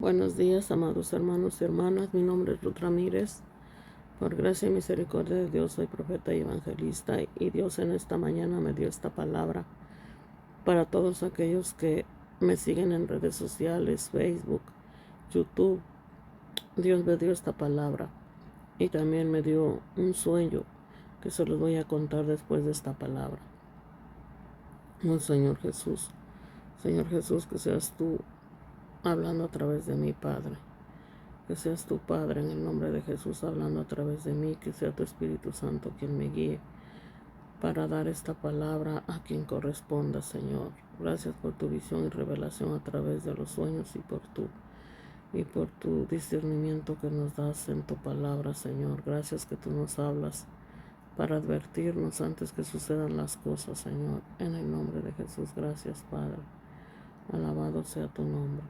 Buenos días, amados hermanos y hermanas. Mi nombre es Ruth Ramírez. Por gracia y misericordia de Dios, soy profeta y evangelista. Y Dios en esta mañana me dio esta palabra para todos aquellos que me siguen en redes sociales, Facebook, YouTube. Dios me dio esta palabra y también me dio un sueño que se los voy a contar después de esta palabra. Oh Señor Jesús, que seas tú hablando a través de mi Padre. Que seas tu Padre en el nombre de Jesús hablando a través de mí, que sea tu Espíritu Santo quien me guíe para dar esta palabra a quien corresponda, Señor. Gracias por tu visión y revelación a través de los sueños y por tu discernimiento que nos das en tu palabra, Señor. Gracias que tú nos hablas para advertirnos antes que sucedan las cosas, Señor. En el nombre de Jesús, gracias, Padre. Alabado sea tu nombre.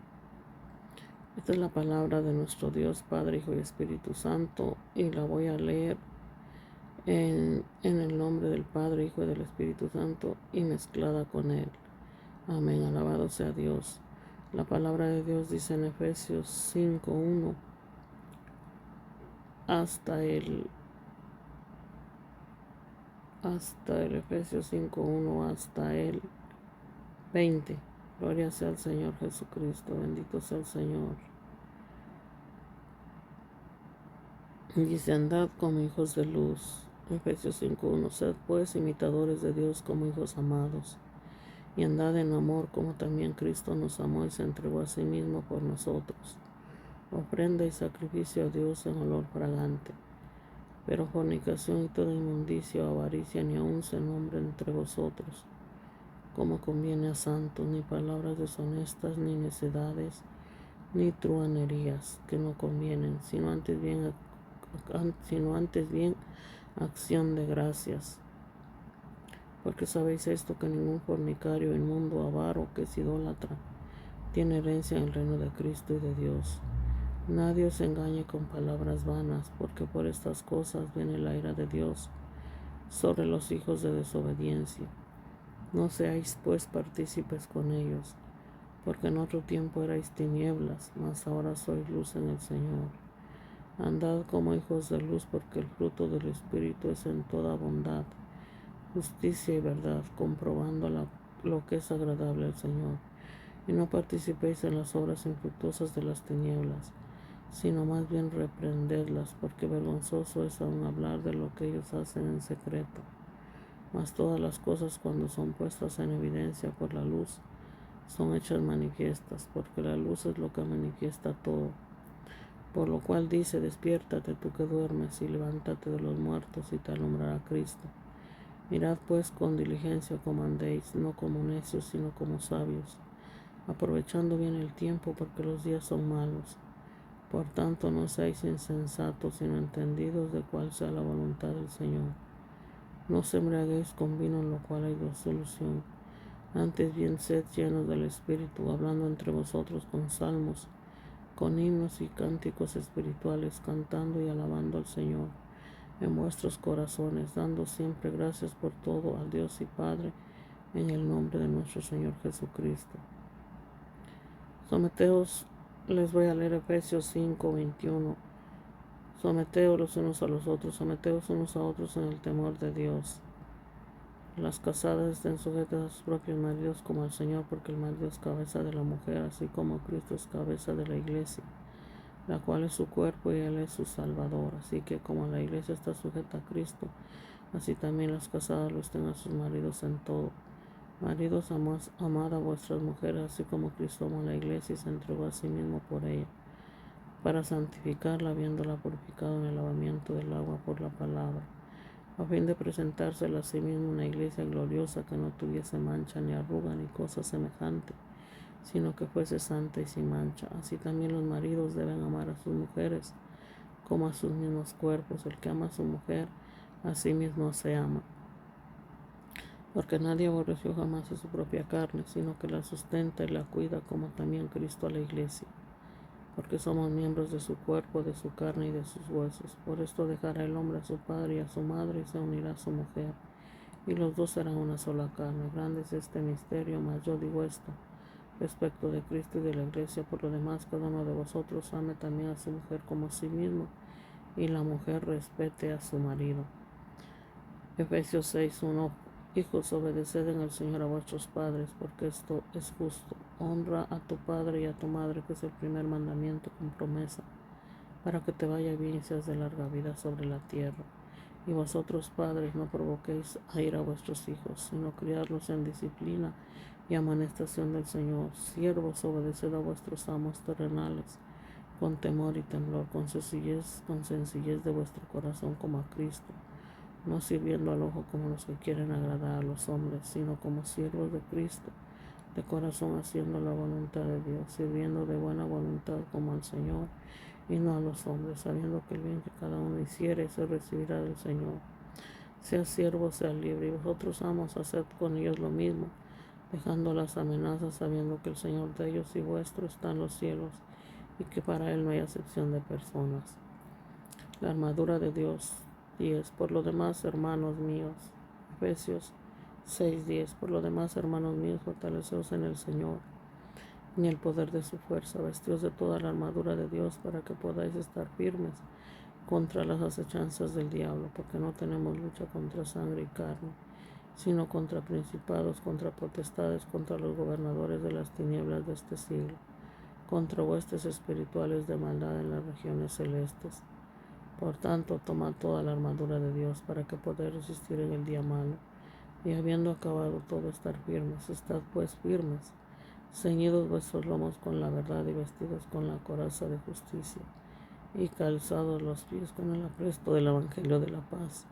Esta es la palabra de nuestro Dios, Padre, Hijo y Espíritu Santo, y la voy a leer en el nombre del Padre, Hijo y del Espíritu Santo, y mezclada con Él. Amén, alabado sea Dios. La palabra de Dios dice en Efesios 5:1 hasta el Efesios 5:1 hasta el 20. Gloria sea al Señor Jesucristo, bendito sea el Señor. Dice: andad como hijos de luz. Efesios 5:1. Sed pues imitadores de Dios como hijos amados, y andad en amor como también Cristo nos amó y se entregó a sí mismo por nosotros, ofrenda y sacrificio a Dios en olor fragante. Pero fornicación y toda inmundicia o avaricia ni aun se nombre entre vosotros, como conviene a santos, ni palabras deshonestas, ni necedades, ni truhanerías que no convienen, sino antes bien acción de gracias. Porque sabéis esto, que ningún fornicario, inmundo, avaro, que es idólatra, tiene herencia en el reino de Cristo y de Dios. Nadie os engañe con palabras vanas, porque por estas cosas viene la ira de Dios sobre los hijos de desobediencia. No seáis pues partícipes con ellos, porque en otro tiempo erais tinieblas, mas ahora sois luz en el Señor. Andad como hijos de luz, porque el fruto del Espíritu es en toda bondad, justicia y verdad, comprobando lo que es agradable al Señor. Y no participéis en las obras infructuosas de las tinieblas, sino más bien reprendedlas, porque vergonzoso es aún hablar de lo que ellos hacen en secreto. Mas todas las cosas, cuando son puestas en evidencia por la luz, son hechas manifiestas, porque la luz es lo que manifiesta todo. Por lo cual dice: despiértate tú que duermes, y levántate de los muertos, y te alumbrará Cristo. Mirad pues con diligencia como andéis, no como necios, sino como sabios, aprovechando bien el tiempo, porque los días son malos. Por tanto, no seáis insensatos, sino entendidos de cuál sea la voluntad del Señor. No os embriaguéis con vino, en lo cual hay disolución. Antes bien, sed llenos del Espíritu, hablando entre vosotros con salmos, con himnos y cánticos espirituales, cantando y alabando al Señor en vuestros corazones, dando siempre gracias por todo al Dios y Padre, en el nombre de nuestro Señor Jesucristo. Someteos, les voy a leer Efesios 5:21. Someteos los unos a los otros, someteos unos a otros en el temor de Dios. Las casadas estén sujetas a sus propios maridos como al Señor, porque el marido es cabeza de la mujer, así como Cristo es cabeza de la iglesia, la cual es su cuerpo y Él es su Salvador. Así que como la iglesia está sujeta a Cristo, así también las casadas lo estén a sus maridos en todo. Maridos, amad a vuestras mujeres, así como Cristo amó a la iglesia y se entregó a sí mismo por ella, para santificarla, habiéndola purificado en el lavamiento del agua por la palabra, a fin de presentársela a sí mismo una iglesia gloriosa, que no tuviese mancha ni arruga ni cosa semejante, sino que fuese santa y sin mancha. Así también los maridos deben amar a sus mujeres como a sus mismos cuerpos. El que ama a su mujer, a sí mismo se ama. Porque nadie aborreció jamás a su propia carne, sino que la sustenta y la cuida, como también Cristo a la iglesia. Porque somos miembros de su cuerpo, de su carne y de sus huesos. Por esto dejará el hombre a su padre y a su madre, y se unirá a su mujer, y los dos serán una sola carne. Grande es este misterio, mas yo digo esto: respecto de Cristo y de la iglesia. Por lo demás, cada uno de vosotros ame también a su mujer como a sí mismo, y la mujer respete a su marido. Efesios 6:1. Hijos, obedeced en el Señor a vuestros padres, porque esto es justo. Honra a tu padre y a tu madre, que es el primer mandamiento con promesa, para que te vaya bien y seas de larga vida sobre la tierra. Y vosotros, padres, no provoquéis a ira a vuestros hijos, sino criadlos en disciplina y amonestación del Señor. Siervos, obedeced a vuestros amos terrenales, con temor y temblor, con sencillez de vuestro corazón, como a Cristo, no sirviendo al ojo como los que quieren agradar a los hombres, sino como siervos de Cristo, de corazón haciendo la voluntad de Dios, sirviendo de buena voluntad como al Señor y no a los hombres, sabiendo que el bien que cada uno hiciere se recibirá del Señor. Sea siervo, sea libre, y vosotros, amos, haced con ellos lo mismo, dejando las amenazas, sabiendo que el Señor de ellos y vuestro está en los cielos, y que para Él no hay acepción de personas. La armadura de Dios. 10. Por lo demás, hermanos míos. Efesios 6:10. Por lo demás, hermanos míos, fortaleceos en el Señor, en el poder de su fuerza, vestidos de toda la armadura de Dios, para que podáis estar firmes contra las acechanzas del diablo, porque no tenemos lucha contra sangre y carne, sino contra principados, contra potestades, contra los gobernadores de las tinieblas de este siglo, contra huestes espirituales de maldad en las regiones celestes. Por tanto, tomad toda la armadura de Dios, para que podáis resistir en el día malo, y habiendo acabado todo, estar firmes. Estad pues firmes, ceñidos vuestros lomos con la verdad, y vestidos con la coraza de justicia, y calzados los pies con el apresto del evangelio de la paz.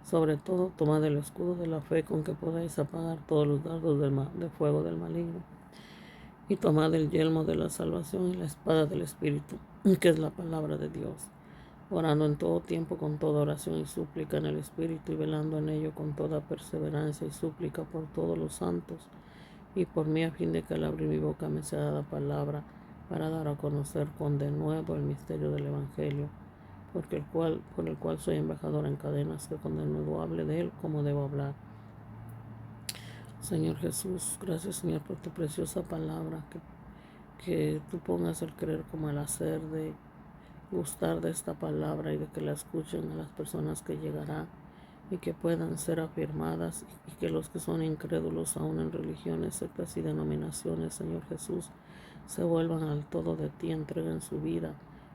Sobre todo, tomad el escudo de la fe, con que podáis apagar todos los dardos de fuego del maligno, y tomad el yelmo de la salvación y la espada del Espíritu, que es la palabra de Dios, orando en todo tiempo con toda oración y súplica en el Espíritu, y velando en ello con toda perseverancia y súplica por todos los santos, y por mí, a fin de que al abrir mi boca me sea dada palabra para dar a conocer con denuedo el misterio del Evangelio, por el cual soy embajador en cadenas, que con denuedo hable de él como debo hablar. Señor Jesús, gracias, Señor, por tu preciosa palabra, que tú pongas el creer como el hacer, de gustar de esta palabra, y de que la escuchen a las personas que llegarán, y que puedan ser afirmadas, y que los que son incrédulos aún en religiones, sectas y denominaciones, Señor Jesús, se vuelvan al todo de ti, entreguen su vida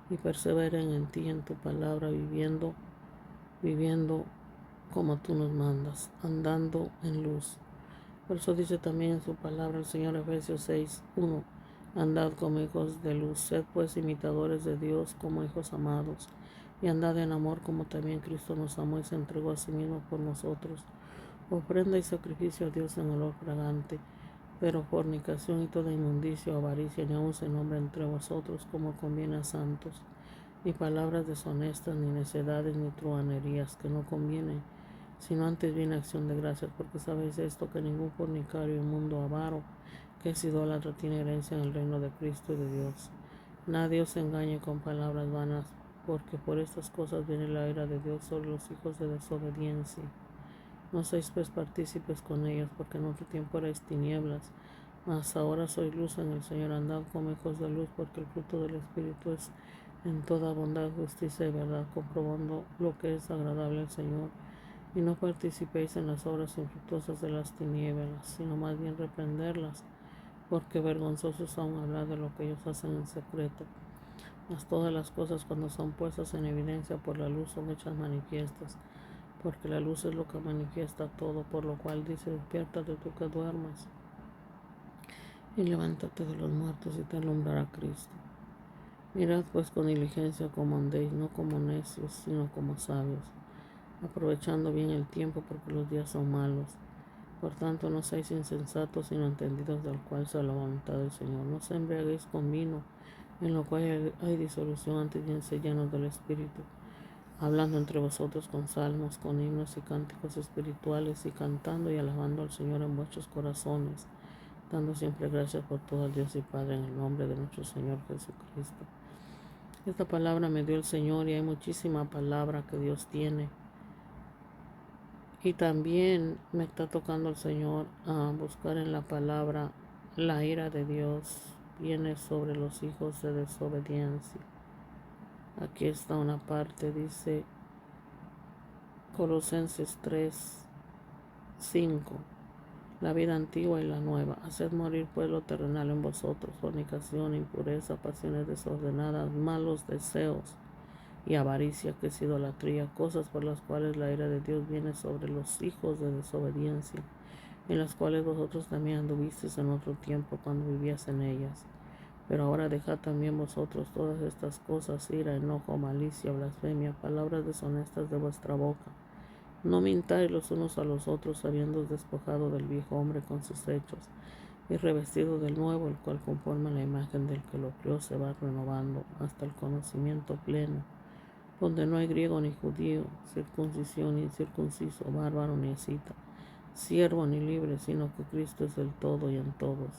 y perseveren en ti, en tu palabra, viviendo como tú nos mandas, andando en luz. Por eso dice también en su palabra el Señor, Efesios 6:1. Andad como hijos de luz, sed pues imitadores de Dios como hijos amados, y andad en amor, como también Cristo nos amó y se entregó a sí mismo por nosotros, ofrenda y sacrificio a Dios en olor fragante. Pero fornicación y toda inmundicia o avaricia ni aun se nombra entre vosotros, como conviene a santos, ni palabras deshonestas, ni necedades, ni truhanerías, que no convienen, sino antes bien acción de gracias, porque sabéis esto, que ningún fornicario, inmundo, avaro, que es idólatra, tiene herencia en el reino de Cristo y de Dios. Nadie os engañe con palabras vanas, porque por estas cosas viene la ira de Dios sobre los hijos de desobediencia. No seáis pues partícipes con ellos, porque en otro tiempo erais tinieblas, mas ahora sois luz en el Señor. Andad como hijos de luz, porque el fruto del Espíritu es en toda bondad, justicia y verdad, comprobando lo que es agradable al Señor. Y no participéis en las obras infructuosas de las tinieblas, sino más bien reprenderlas, porque vergonzoso es aún hablar de lo que ellos hacen en secreto. Mas todas las cosas, cuando son puestas en evidencia por la luz, son hechas manifiestas, porque la luz es lo que manifiesta todo, por lo cual dice: despiértate tú que duermes, y levántate de los muertos, y te alumbrará Cristo. Mirad pues con diligencia cómo andéis, no como necios, sino como sabios, aprovechando bien el tiempo, porque los días son malos. Por tanto, no seáis insensatos, sino entendidos del cual sea la voluntad del Señor. No se embriaguéis con vino, en lo cual hay disolución, antes bien sed llenos del Espíritu, hablando entre vosotros con salmos, con himnos y cánticos espirituales, y cantando y alabando al Señor en vuestros corazones, dando siempre gracias por todo al Dios y Padre, en el nombre de nuestro Señor Jesucristo. Esta palabra me dio el Señor, y hay muchísima palabra que Dios tiene. Y también me está tocando el Señor a buscar en la palabra la ira de Dios viene sobre los hijos de desobediencia. Aquí está una parte, dice Colosenses 3:5. La vida antigua y la nueva. Haced morir pues lo terrenal en vosotros: fornicación, impureza, pasiones desordenadas, malos deseos y avaricia, que es idolatría, cosas por las cuales la ira de Dios viene sobre los hijos de desobediencia, en las cuales vosotros también anduvisteis en otro tiempo cuando vivías en ellas. Pero ahora dejad también vosotros todas estas cosas: ira, enojo, malicia, blasfemia, palabras deshonestas de vuestra boca. No mintáis los unos a los otros, habiendo despojado del viejo hombre con sus hechos, y revestido del nuevo, el cual conforme a la imagen del que lo crió se va renovando hasta el conocimiento pleno, donde no hay griego ni judío, circuncisión ni incircunciso, bárbaro ni escita, siervo ni libre, sino que Cristo es el todo y en todos.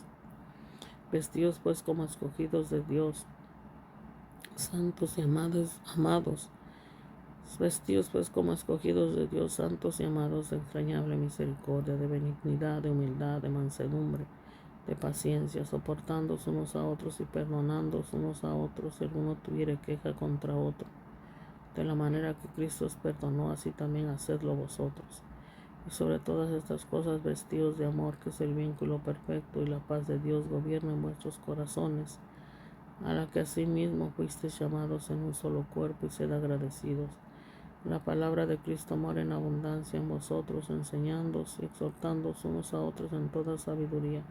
Vestidos pues como escogidos de Dios, santos y amados, vestidos pues como escogidos de Dios, santos y amados, de entrañable misericordia, de benignidad, de humildad, de mansedumbre, de paciencia, soportándoos unos a otros y perdonándoos unos a otros si alguno tuviere queja contra otro. De la manera que Cristo os perdonó, así también hacedlo vosotros. Y sobre todas estas cosas vestidos de amor, que es el vínculo perfecto, y la paz de Dios gobierna en vuestros corazones, a la que asimismo fuisteis llamados en un solo cuerpo, y sed agradecidos. La palabra de Cristo mora en abundancia en vosotros, enseñándoos y exhortándoos unos a otros en toda sabiduría,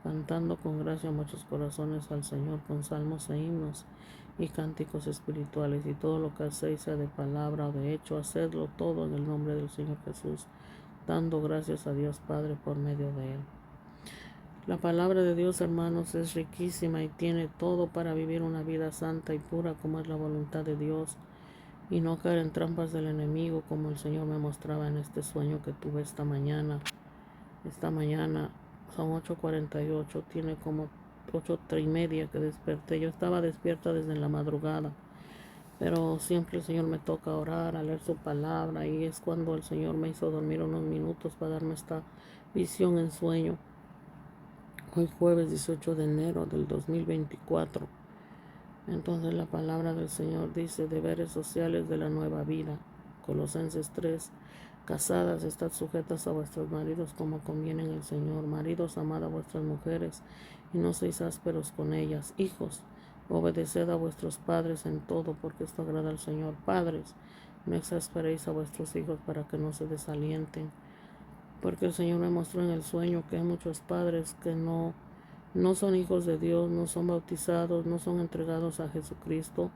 cantando con gracia muchos corazones al Señor con salmos e himnos y cánticos espirituales. Y todo lo que hacéis, sea de palabra o de hecho, hacedlo todo en el nombre del Señor Jesús, dando gracias a Dios Padre por medio de Él. La palabra de Dios, hermanos, es riquísima y tiene todo para vivir una vida santa y pura, como es la voluntad de Dios, y no caer en trampas del enemigo, como el Señor me mostraba en este sueño que tuve esta mañana. Esta mañana son 8:48, tiene como 8:30 que desperté. Yo estaba despierta desde la madrugada, pero siempre el Señor me toca orar, a leer su palabra, y es cuando el Señor me hizo dormir unos minutos para darme esta visión en sueño. Hoy jueves 18 de enero del 2024. Entonces la palabra del Señor dice: deberes sociales de la nueva vida. Colosenses 3. Casadas, estad sujetas a vuestros maridos como conviene en el Señor. Maridos, amad a vuestras mujeres y no seáis ásperos con ellas. Hijos, obedeced a vuestros padres en todo, porque esto agrada al Señor. Padres, no exasperéis a vuestros hijos para que no se desalienten. Porque el Señor me mostró en el sueño que hay muchos padres que no son hijos de Dios, no son bautizados, no son entregados a Jesucristo,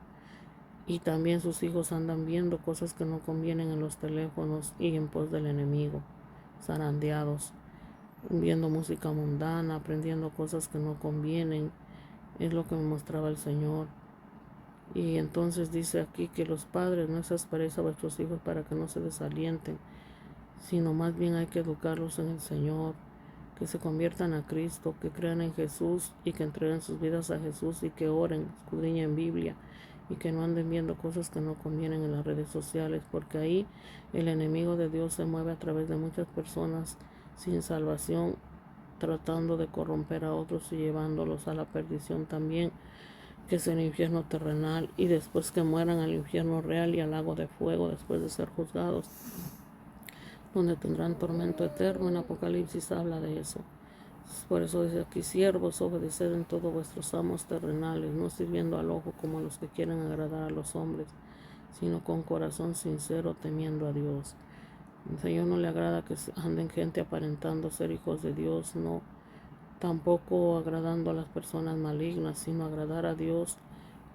y también sus hijos andan viendo cosas que no convienen en los teléfonos y en pos del enemigo, zarandeados, viendo música mundana, aprendiendo cosas que no convienen. Es lo que me mostraba el Señor. Y entonces dice aquí que los padres, no exasperéis a vuestros hijos para que no se desalienten, sino más bien hay que educarlos en el Señor, que se conviertan a Cristo, que crean en Jesús y que entreguen sus vidas a Jesús, y que oren, escudriñen Biblia, y que no anden viendo cosas que no convienen en las redes sociales, porque ahí el enemigo de Dios se mueve a través de muchas personas sin salvación, tratando de corromper a otros y llevándolos a la perdición también, que es el infierno terrenal, y después que mueran al infierno real y al lago de fuego después de ser juzgados, donde tendrán tormento eterno. En Apocalipsis habla de eso. Por eso dice aquí: siervos, obedeced en todo vuestros amos terrenales, no sirviendo al ojo como los que quieren agradar a los hombres, sino con corazón sincero, temiendo a Dios. Al Señor no le agrada que anden gente aparentando ser hijos de Dios, no, tampoco agradando a las personas malignas, sino agradar a Dios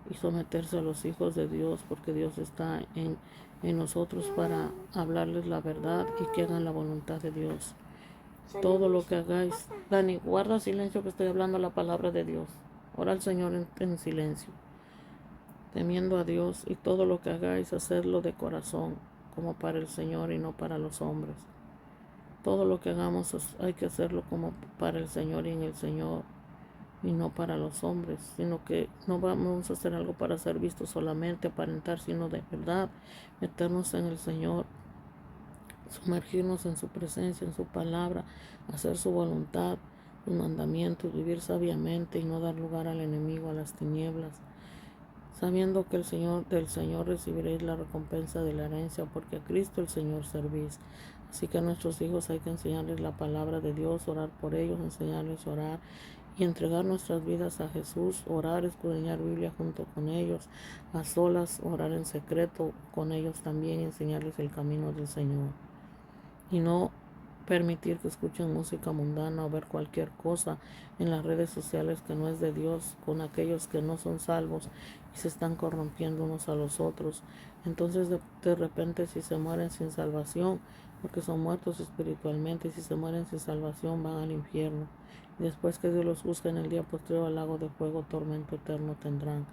y someterse a los hijos de Dios, porque Dios está en nosotros para hablarles la verdad y que hagan la voluntad de Dios. Todo lo que hagáis, Dani, guarda silencio, que estoy hablando la palabra de Dios. Ora al Señor en silencio, temiendo a Dios, y todo lo que hagáis, hacedlo de corazón, como para el Señor y no para los hombres. Todo lo que hagamos hay que hacerlo como para el Señor y en el Señor, y no para los hombres, sino que no vamos a hacer algo para ser vistos solamente, aparentar, sino de verdad meternos en el Señor, sumergirnos en su presencia, en su palabra, hacer su voluntad, los mandamientos, vivir sabiamente y no dar lugar al enemigo, a las tinieblas, sabiendo que del Señor recibiréis la recompensa de la herencia, porque a Cristo el Señor servís. Así que a nuestros hijos hay que enseñarles la palabra de Dios, orar por ellos, enseñarles a orar y entregar nuestras vidas a Jesús, orar, escudriñar Biblia junto con ellos, a solas, orar en secreto con ellos también y enseñarles el camino del Señor. Y no permitir que escuchen música mundana o ver cualquier cosa en las redes sociales que no es de Dios, con aquellos que no son salvos y se están corrompiendo unos a los otros. Entonces de repente si se mueren sin salvación, porque son muertos espiritualmente, y si se mueren sin salvación van al infierno. Y después que Dios los juzgue en el día posterior al lago de fuego, tormento eterno tendrán.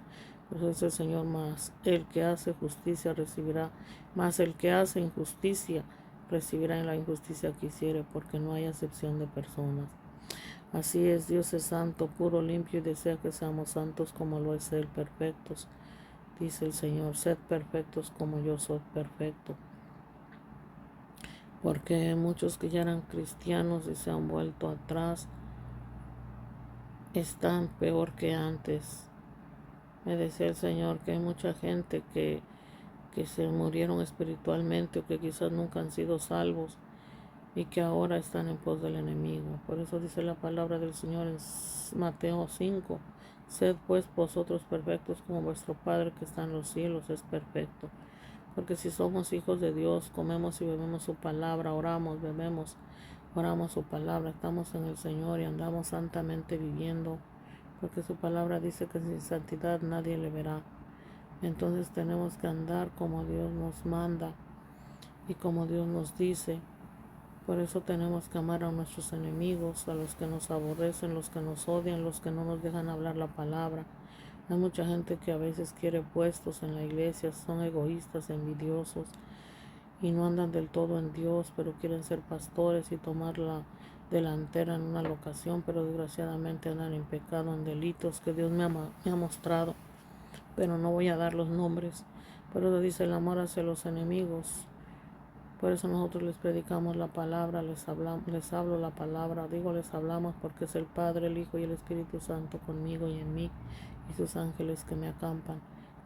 Por eso es el Señor: más el que hace justicia recibirá, más el que hace injusticia recibirá en la injusticia que hiciere, porque no hay acepción de personas. Así es, Dios es santo, puro, limpio, y desea que seamos santos como lo es Él, perfectos. Dice el Señor: sed perfectos como yo soy perfecto. Porque muchos que ya eran cristianos y se han vuelto atrás están peor que antes. Me decía el Señor que hay mucha gente que se murieron espiritualmente o que quizás nunca han sido salvos y que ahora están en pos del enemigo. Por eso dice la palabra del Señor en Mateo 5: sed pues vosotros perfectos como vuestro Padre que está en los cielos es perfecto. Porque si somos hijos de Dios, comemos y bebemos su palabra, oramos, bebemos, oramos su palabra, estamos en el Señor y andamos santamente viviendo, porque su palabra dice que sin santidad nadie le verá. Entonces tenemos que andar como Dios nos manda y como Dios nos dice. Por eso tenemos que amar a nuestros enemigos, a los que nos aborrecen, los que nos odian, los que no nos dejan hablar la palabra. Hay mucha gente que a veces quiere puestos en la iglesia, son egoístas, envidiosos y no andan del todo en Dios, pero quieren ser pastores y tomar la delantera en una locación, pero desgraciadamente andan en pecado, en delitos que Dios me ha mostrado, pero no voy a dar los nombres. Por eso dice el amor hacia los enemigos. Por eso nosotros les predicamos la palabra, les hablo la palabra, les hablamos, porque es el Padre, el Hijo y el Espíritu Santo conmigo y en mí, y sus ángeles que me acampan.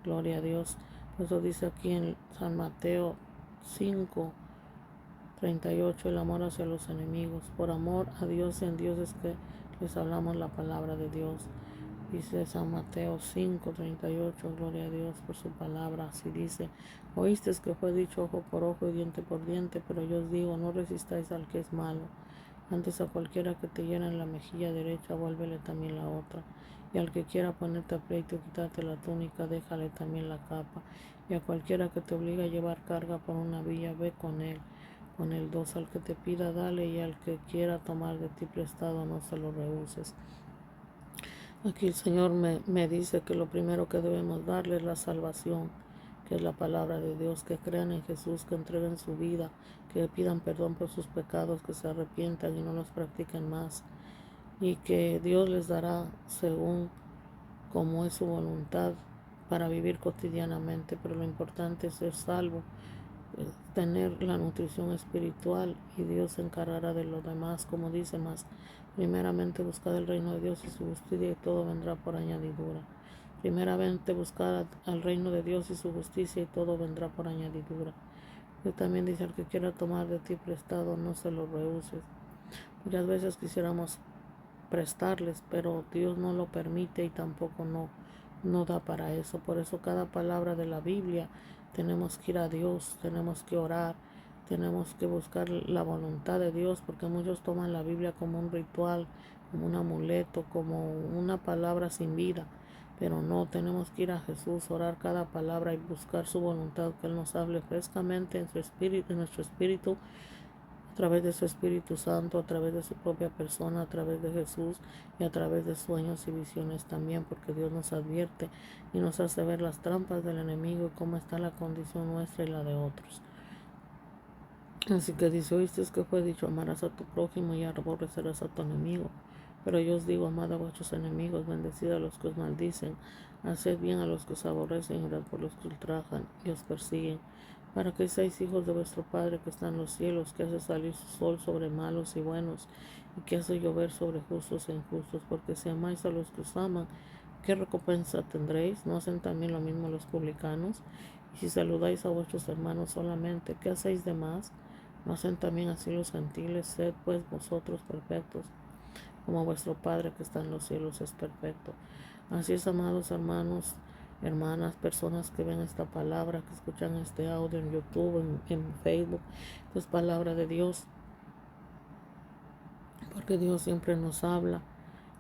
Gloria a Dios. Por eso dice aquí en San Mateo 5:38, el amor hacia los enemigos. Por amor a Dios y en Dios es que les hablamos la palabra de Dios. Dice San Mateo 5:38, gloria a Dios por su palabra. Así dice: oíste que fue dicho ojo por ojo y diente por diente, pero yo os digo, no resistáis al que es malo. Antes a cualquiera que te hiera en la mejilla derecha, vuélvele también la otra. Y al que quiera ponerte a pleito y quitarte la túnica, déjale también la capa. Y a cualquiera que te obligue a llevar carga por una vía, ve con él. Con el dos, al que te pida, dale, y al que quiera tomar de ti prestado, no se lo rehuses. Aquí el Señor me dice que lo primero que debemos darle es la salvación, que es la palabra de Dios, que crean en Jesús, que entreguen su vida, que pidan perdón por sus pecados, que se arrepientan y no los practiquen más, y que Dios les dará según como es su voluntad para vivir cotidianamente. Pero lo importante es ser salvo, tener la nutrición espiritual, y Dios se encargará de lo demás, como dice más. Primeramente buscad el reino de Dios y su justicia, y todo vendrá por añadidura. Primeramente buscad al reino de Dios y su justicia, y todo vendrá por añadidura. Y también dice: al que quiera tomar de ti prestado, no se lo rehuses. Muchas veces quisiéramos prestarles, pero Dios no lo permite y tampoco no da para eso. Por eso cada palabra de la Biblia tenemos que ir a Dios, tenemos que orar, tenemos que buscar la voluntad de Dios, porque muchos toman la Biblia como un ritual, como un amuleto, como una palabra sin vida. Pero no, tenemos que ir a Jesús, orar cada palabra y buscar su voluntad, que Él nos hable frescamente en su espíritu, en nuestro espíritu, a través de su Espíritu Santo, a través de su propia persona, a través de Jesús, y a través de sueños y visiones también, porque Dios nos advierte y nos hace ver las trampas del enemigo y cómo está la condición nuestra y la de otros. Así que dice: oíste que fue dicho, amarás a tu prójimo y aborrecerás a tu enemigo. Pero yo os digo, amad a vuestros enemigos, bendecid a los que os maldicen, haced bien a los que os aborrecen, y orad por los que ultrajan y os persiguen, para que seáis hijos de vuestro Padre que está en los cielos, que hace salir su sol sobre malos y buenos, y que hace llover sobre justos e injustos, porque si amáis a los que os aman, ¿qué recompensa tendréis? ¿No hacen también lo mismo los publicanos? Y si saludáis a vuestros hermanos solamente, ¿qué hacéis de más? ¿No hacen también así los gentiles? Sed pues vosotros perfectos, como vuestro Padre que está en los cielos es perfecto. Así es, amados hermanos, hermanas, personas que ven esta palabra, que escuchan este audio en YouTube, en Facebook, es palabra de Dios, porque Dios siempre nos habla.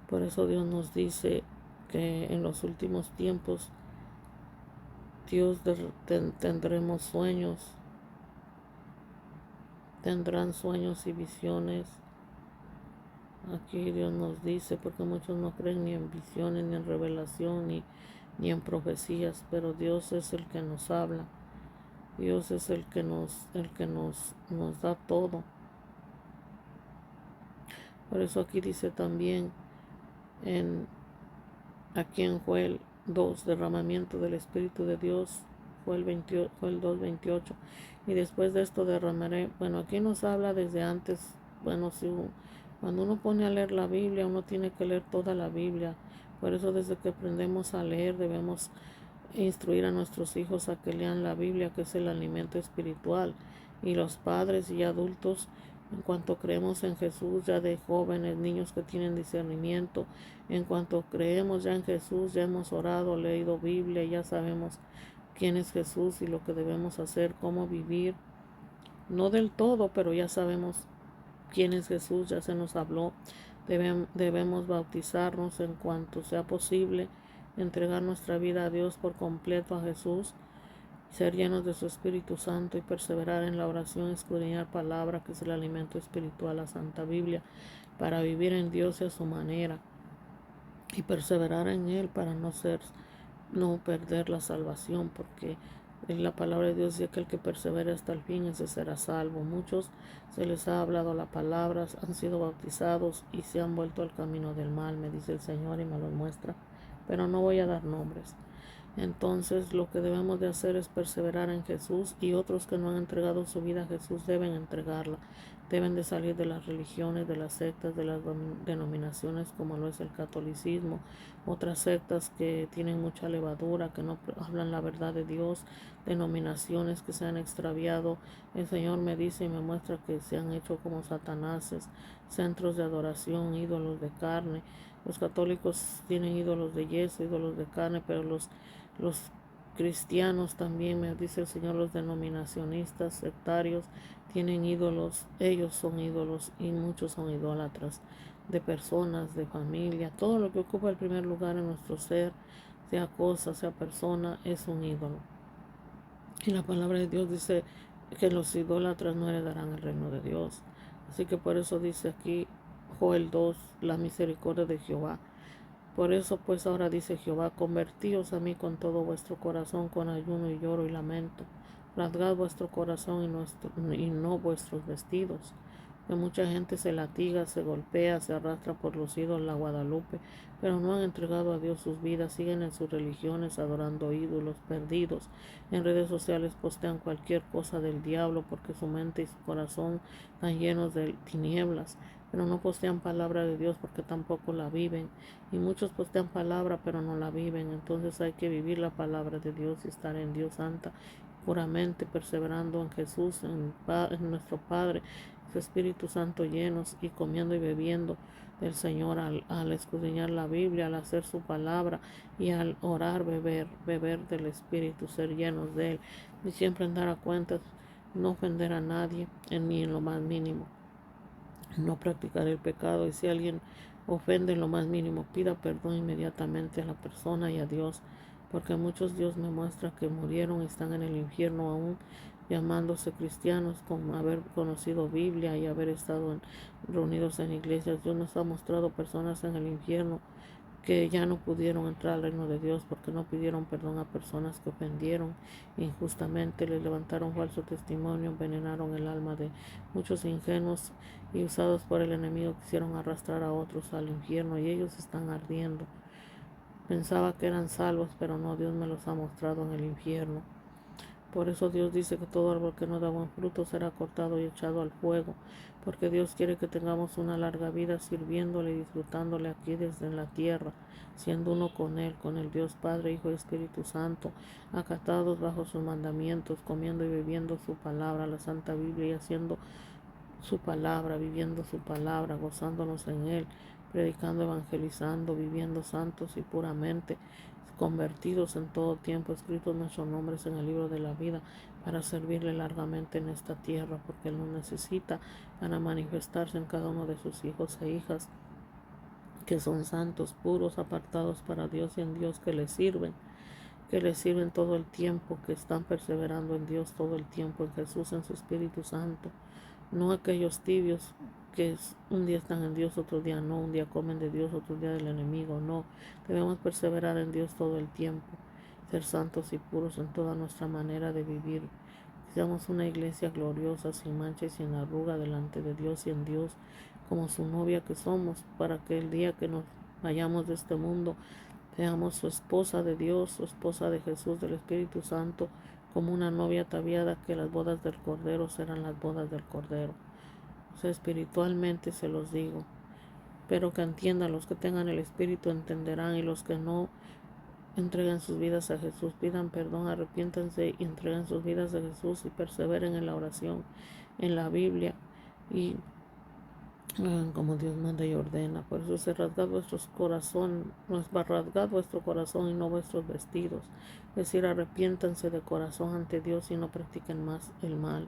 Por eso Dios nos dice que en los últimos tiempos tendremos sueños, tendrán sueños y visiones. Aquí Dios nos dice, porque muchos no creen ni en visiones, ni en revelación, ni en profecías, pero Dios es el que nos habla. Dios es el que nos da todo. Por eso aquí dice también aquí en Joel 2, derramamiento del Espíritu de Dios, Joel 2:28. Y después de esto derramaré. Bueno, aquí nos habla desde antes. Bueno, cuando uno pone a leer la Biblia, uno tiene que leer toda la Biblia. Por eso desde que aprendemos a leer debemos instruir a nuestros hijos a que lean la Biblia, que es el alimento espiritual. Y los padres y adultos, en cuanto creemos en Jesús, ya de jóvenes, niños que tienen discernimiento, en cuanto creemos ya en Jesús, ya hemos orado, leído Biblia, ya sabemos quién es Jesús y lo que debemos hacer, cómo vivir. No del todo, pero ya sabemos quién es Jesús, ya se nos habló. Debemos bautizarnos en cuanto sea posible, entregar nuestra vida a Dios por completo, a Jesús, ser llenos de su Espíritu Santo y perseverar en la oración, escudriñar palabra, que es el alimento espiritual, la Santa Biblia, para vivir en Dios y a su manera, y perseverar en Él para no perder la salvación, porque en la palabra de Dios dice que el que persevere hasta el fin, ese será salvo. Muchos se les ha hablado la palabra, han sido bautizados y se han vuelto al camino del mal, me dice el Señor y me lo muestra, pero no voy a dar nombres. Entonces lo que debemos de hacer es perseverar en Jesús, y otros que no han entregado su vida a Jesús deben entregarla. Deben de salir de las religiones, de las sectas, de las denominaciones como lo es el catolicismo, otras sectas que tienen mucha levadura, que no hablan la verdad de Dios, denominaciones que se han extraviado. El Señor me dice y me muestra que se han hecho como satanáses, centros de adoración, ídolos de carne. Los católicos tienen ídolos de yeso, ídolos de carne, pero los cristianos también, me dice el Señor, los denominacionistas, sectarios, tienen ídolos. Ellos son ídolos y muchos son idólatras de personas, de familia. Todo lo que ocupa el primer lugar en nuestro ser, sea cosa, sea persona, es un ídolo. Y la palabra de Dios dice que los idólatras no heredarán el reino de Dios. Así que por eso dice aquí Joel 2, la misericordia de Jehová. Por eso pues ahora dice Jehová, convertíos a mí con todo vuestro corazón, con ayuno y lloro y lamento. Rasgad vuestro corazón y no vuestros vestidos. Que mucha gente se latiga, se golpea, se arrastra por los ídolos de la Guadalupe, pero no han entregado a Dios sus vidas, siguen en sus religiones adorando ídolos perdidos. En redes sociales postean cualquier cosa del diablo porque su mente y su corazón están llenos de tinieblas, pero no postean palabra de Dios porque tampoco la viven. Y muchos postean palabra pero no la viven. Entonces hay que vivir la palabra de Dios y estar en Dios santa, puramente, perseverando en Jesús, en nuestro Padre, su Espíritu Santo llenos, y comiendo y bebiendo del Señor al escudriñar la Biblia, al hacer su palabra, y al orar, beber del Espíritu, ser llenos de Él, y siempre andar a cuentas, no ofender a nadie ni en lo más mínimo, no practicar el pecado. Y si alguien ofende en lo más mínimo, pida perdón inmediatamente a la persona y a Dios, porque muchos Dios me muestra que murieron y están en el infierno aún, llamándose cristianos, con haber conocido Biblia y haber estado reunidos en iglesias. Dios nos ha mostrado personas en el infierno que ya no pudieron entrar al reino de Dios porque no pidieron perdón a personas que ofendieron injustamente, les levantaron falso testimonio, envenenaron el alma de muchos ingenuos, y usados por el enemigo quisieron arrastrar a otros al infierno, y ellos están ardiendo. Pensaba que eran salvos, pero no, Dios me los ha mostrado en el infierno. Por eso Dios dice que todo árbol que no da buen fruto será cortado y echado al fuego, porque Dios quiere que tengamos una larga vida sirviéndole y disfrutándole aquí desde la tierra, siendo uno con Él, con el Dios Padre, Hijo y Espíritu Santo, acatados bajo sus mandamientos, comiendo y bebiendo su palabra, la Santa Biblia, y haciendo su palabra, viviendo su palabra, gozándonos en Él, predicando, evangelizando, viviendo santos y puramente, convertidos en todo tiempo, escritos nuestros nombres en el libro de la vida, para servirle largamente en esta tierra, porque Él nos necesita para manifestarse en cada uno de sus hijos e hijas, que son santos, puros, apartados para Dios y en Dios que le sirven todo el tiempo, que están perseverando en Dios todo el tiempo, en Jesús, en su Espíritu Santo. No aquellos tibios que un día están en Dios, otro día no, un día comen de Dios, otro día del enemigo, no. Debemos perseverar en Dios todo el tiempo, ser santos y puros en toda nuestra manera de vivir. Seamos una iglesia gloriosa, sin mancha y sin arruga delante de Dios y en Dios, como su novia que somos, para que el día que nos vayamos de este mundo, seamos su esposa de Dios, su esposa de Jesús, del Espíritu Santo, como una novia ataviada, que las bodas del Cordero serán las bodas del Cordero. O sea, espiritualmente se los digo, pero que entiendan, los que tengan el Espíritu entenderán, y los que no, entreguen sus vidas a Jesús, pidan perdón, arrepiéntanse y entreguen sus vidas a Jesús y perseveren en la oración, en la Biblia, y hagan como Dios manda y ordena. Por eso se rasgad vuestros corazón, rasgad vuestro corazón y no vuestros vestidos. Es decir, arrepiéntanse de corazón ante Dios y no practiquen más el mal,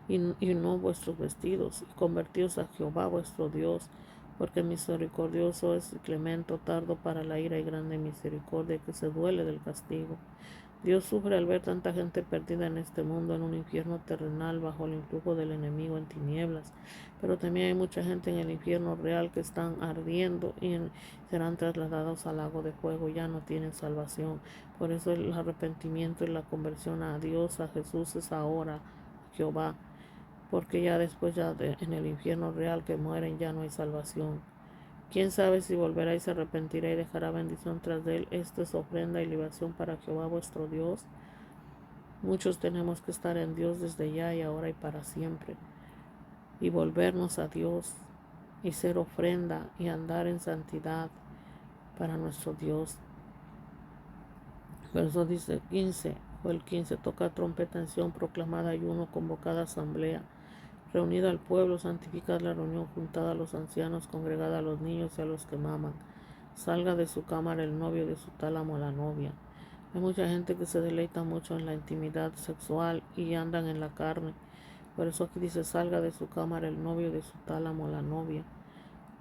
y no vuestros vestidos, y convertíos a Jehová vuestro Dios, porque misericordioso es y clemente, tardo para la ira y grande misericordia, que se duele del castigo. Dios sufre al ver tanta gente perdida en este mundo, en un infierno terrenal, bajo el influjo del enemigo, en tinieblas. Pero también hay mucha gente en el infierno real que están ardiendo y serán trasladados al lago de fuego, ya no tienen salvación. Por eso el arrepentimiento y la conversión a Dios, a Jesús, es ahora, Jehová, porque ya después, en el infierno real que mueren, ya no hay salvación. Quién sabe si volverá y se arrepentirá y dejará bendición tras de él. Esto es ofrenda y libación para Jehová vuestro Dios. Muchos tenemos que estar en Dios desde ya y ahora y para siempre, y volvernos a Dios y ser ofrenda y andar en santidad para nuestro Dios. Verso dice 15, o el 15, toca trompeta en Sión, proclamada ayuno, convocada asamblea, reunida al pueblo, santificad la reunión, juntada a los ancianos, congregada a los niños y a los que maman. Salga de su cámara el novio, de su tálamo la novia. Hay mucha gente que se deleita mucho en la intimidad sexual y andan en la carne. Por eso aquí dice, salga de su cámara el novio, de su tálamo la novia.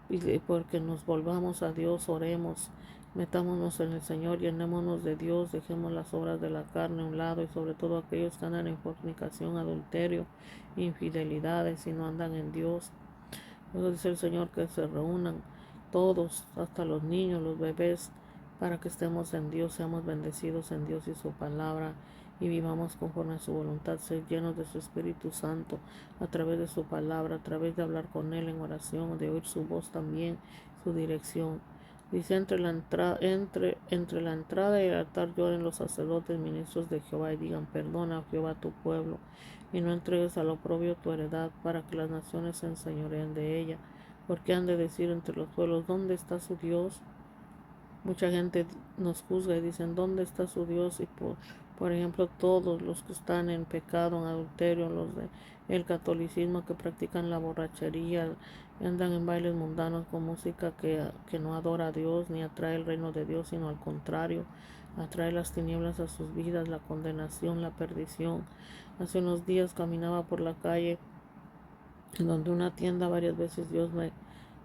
Y porque nos volvamos a Dios, oremos, metámonos en el Señor, llenémonos de Dios, dejemos las obras de la carne a un lado, y sobre todo aquellos que andan en fornicación, adulterio, infidelidades y no andan en Dios. Luego dice el Señor que se reúnan todos, hasta los niños, los bebés, para que estemos en Dios, seamos bendecidos en Dios y su palabra, y vivamos conforme a su voluntad, ser llenos de su Espíritu Santo, a través de su palabra, a través de hablar con Él en oración, de oír su voz también, su dirección. Dice, entre la entrada y el altar lloren los sacerdotes, ministros de Jehová, y digan, perdona, Jehová, tu pueblo, y no entregues al oprobio tu heredad, para que las naciones se enseñoreen de ella. Porque han de decir entre los pueblos, ¿dónde está su Dios? Mucha gente nos juzga y dicen, ¿dónde está su Dios? Y por ejemplo, todos los que están en pecado, en adulterio, los del catolicismo, que practican la borrachería, andan en bailes mundanos con música que no adora a Dios ni atrae el reino de Dios, sino al contrario, atrae las tinieblas a sus vidas, la condenación, la perdición. Hace unos días caminaba por la calle en donde una tienda, varias veces Dios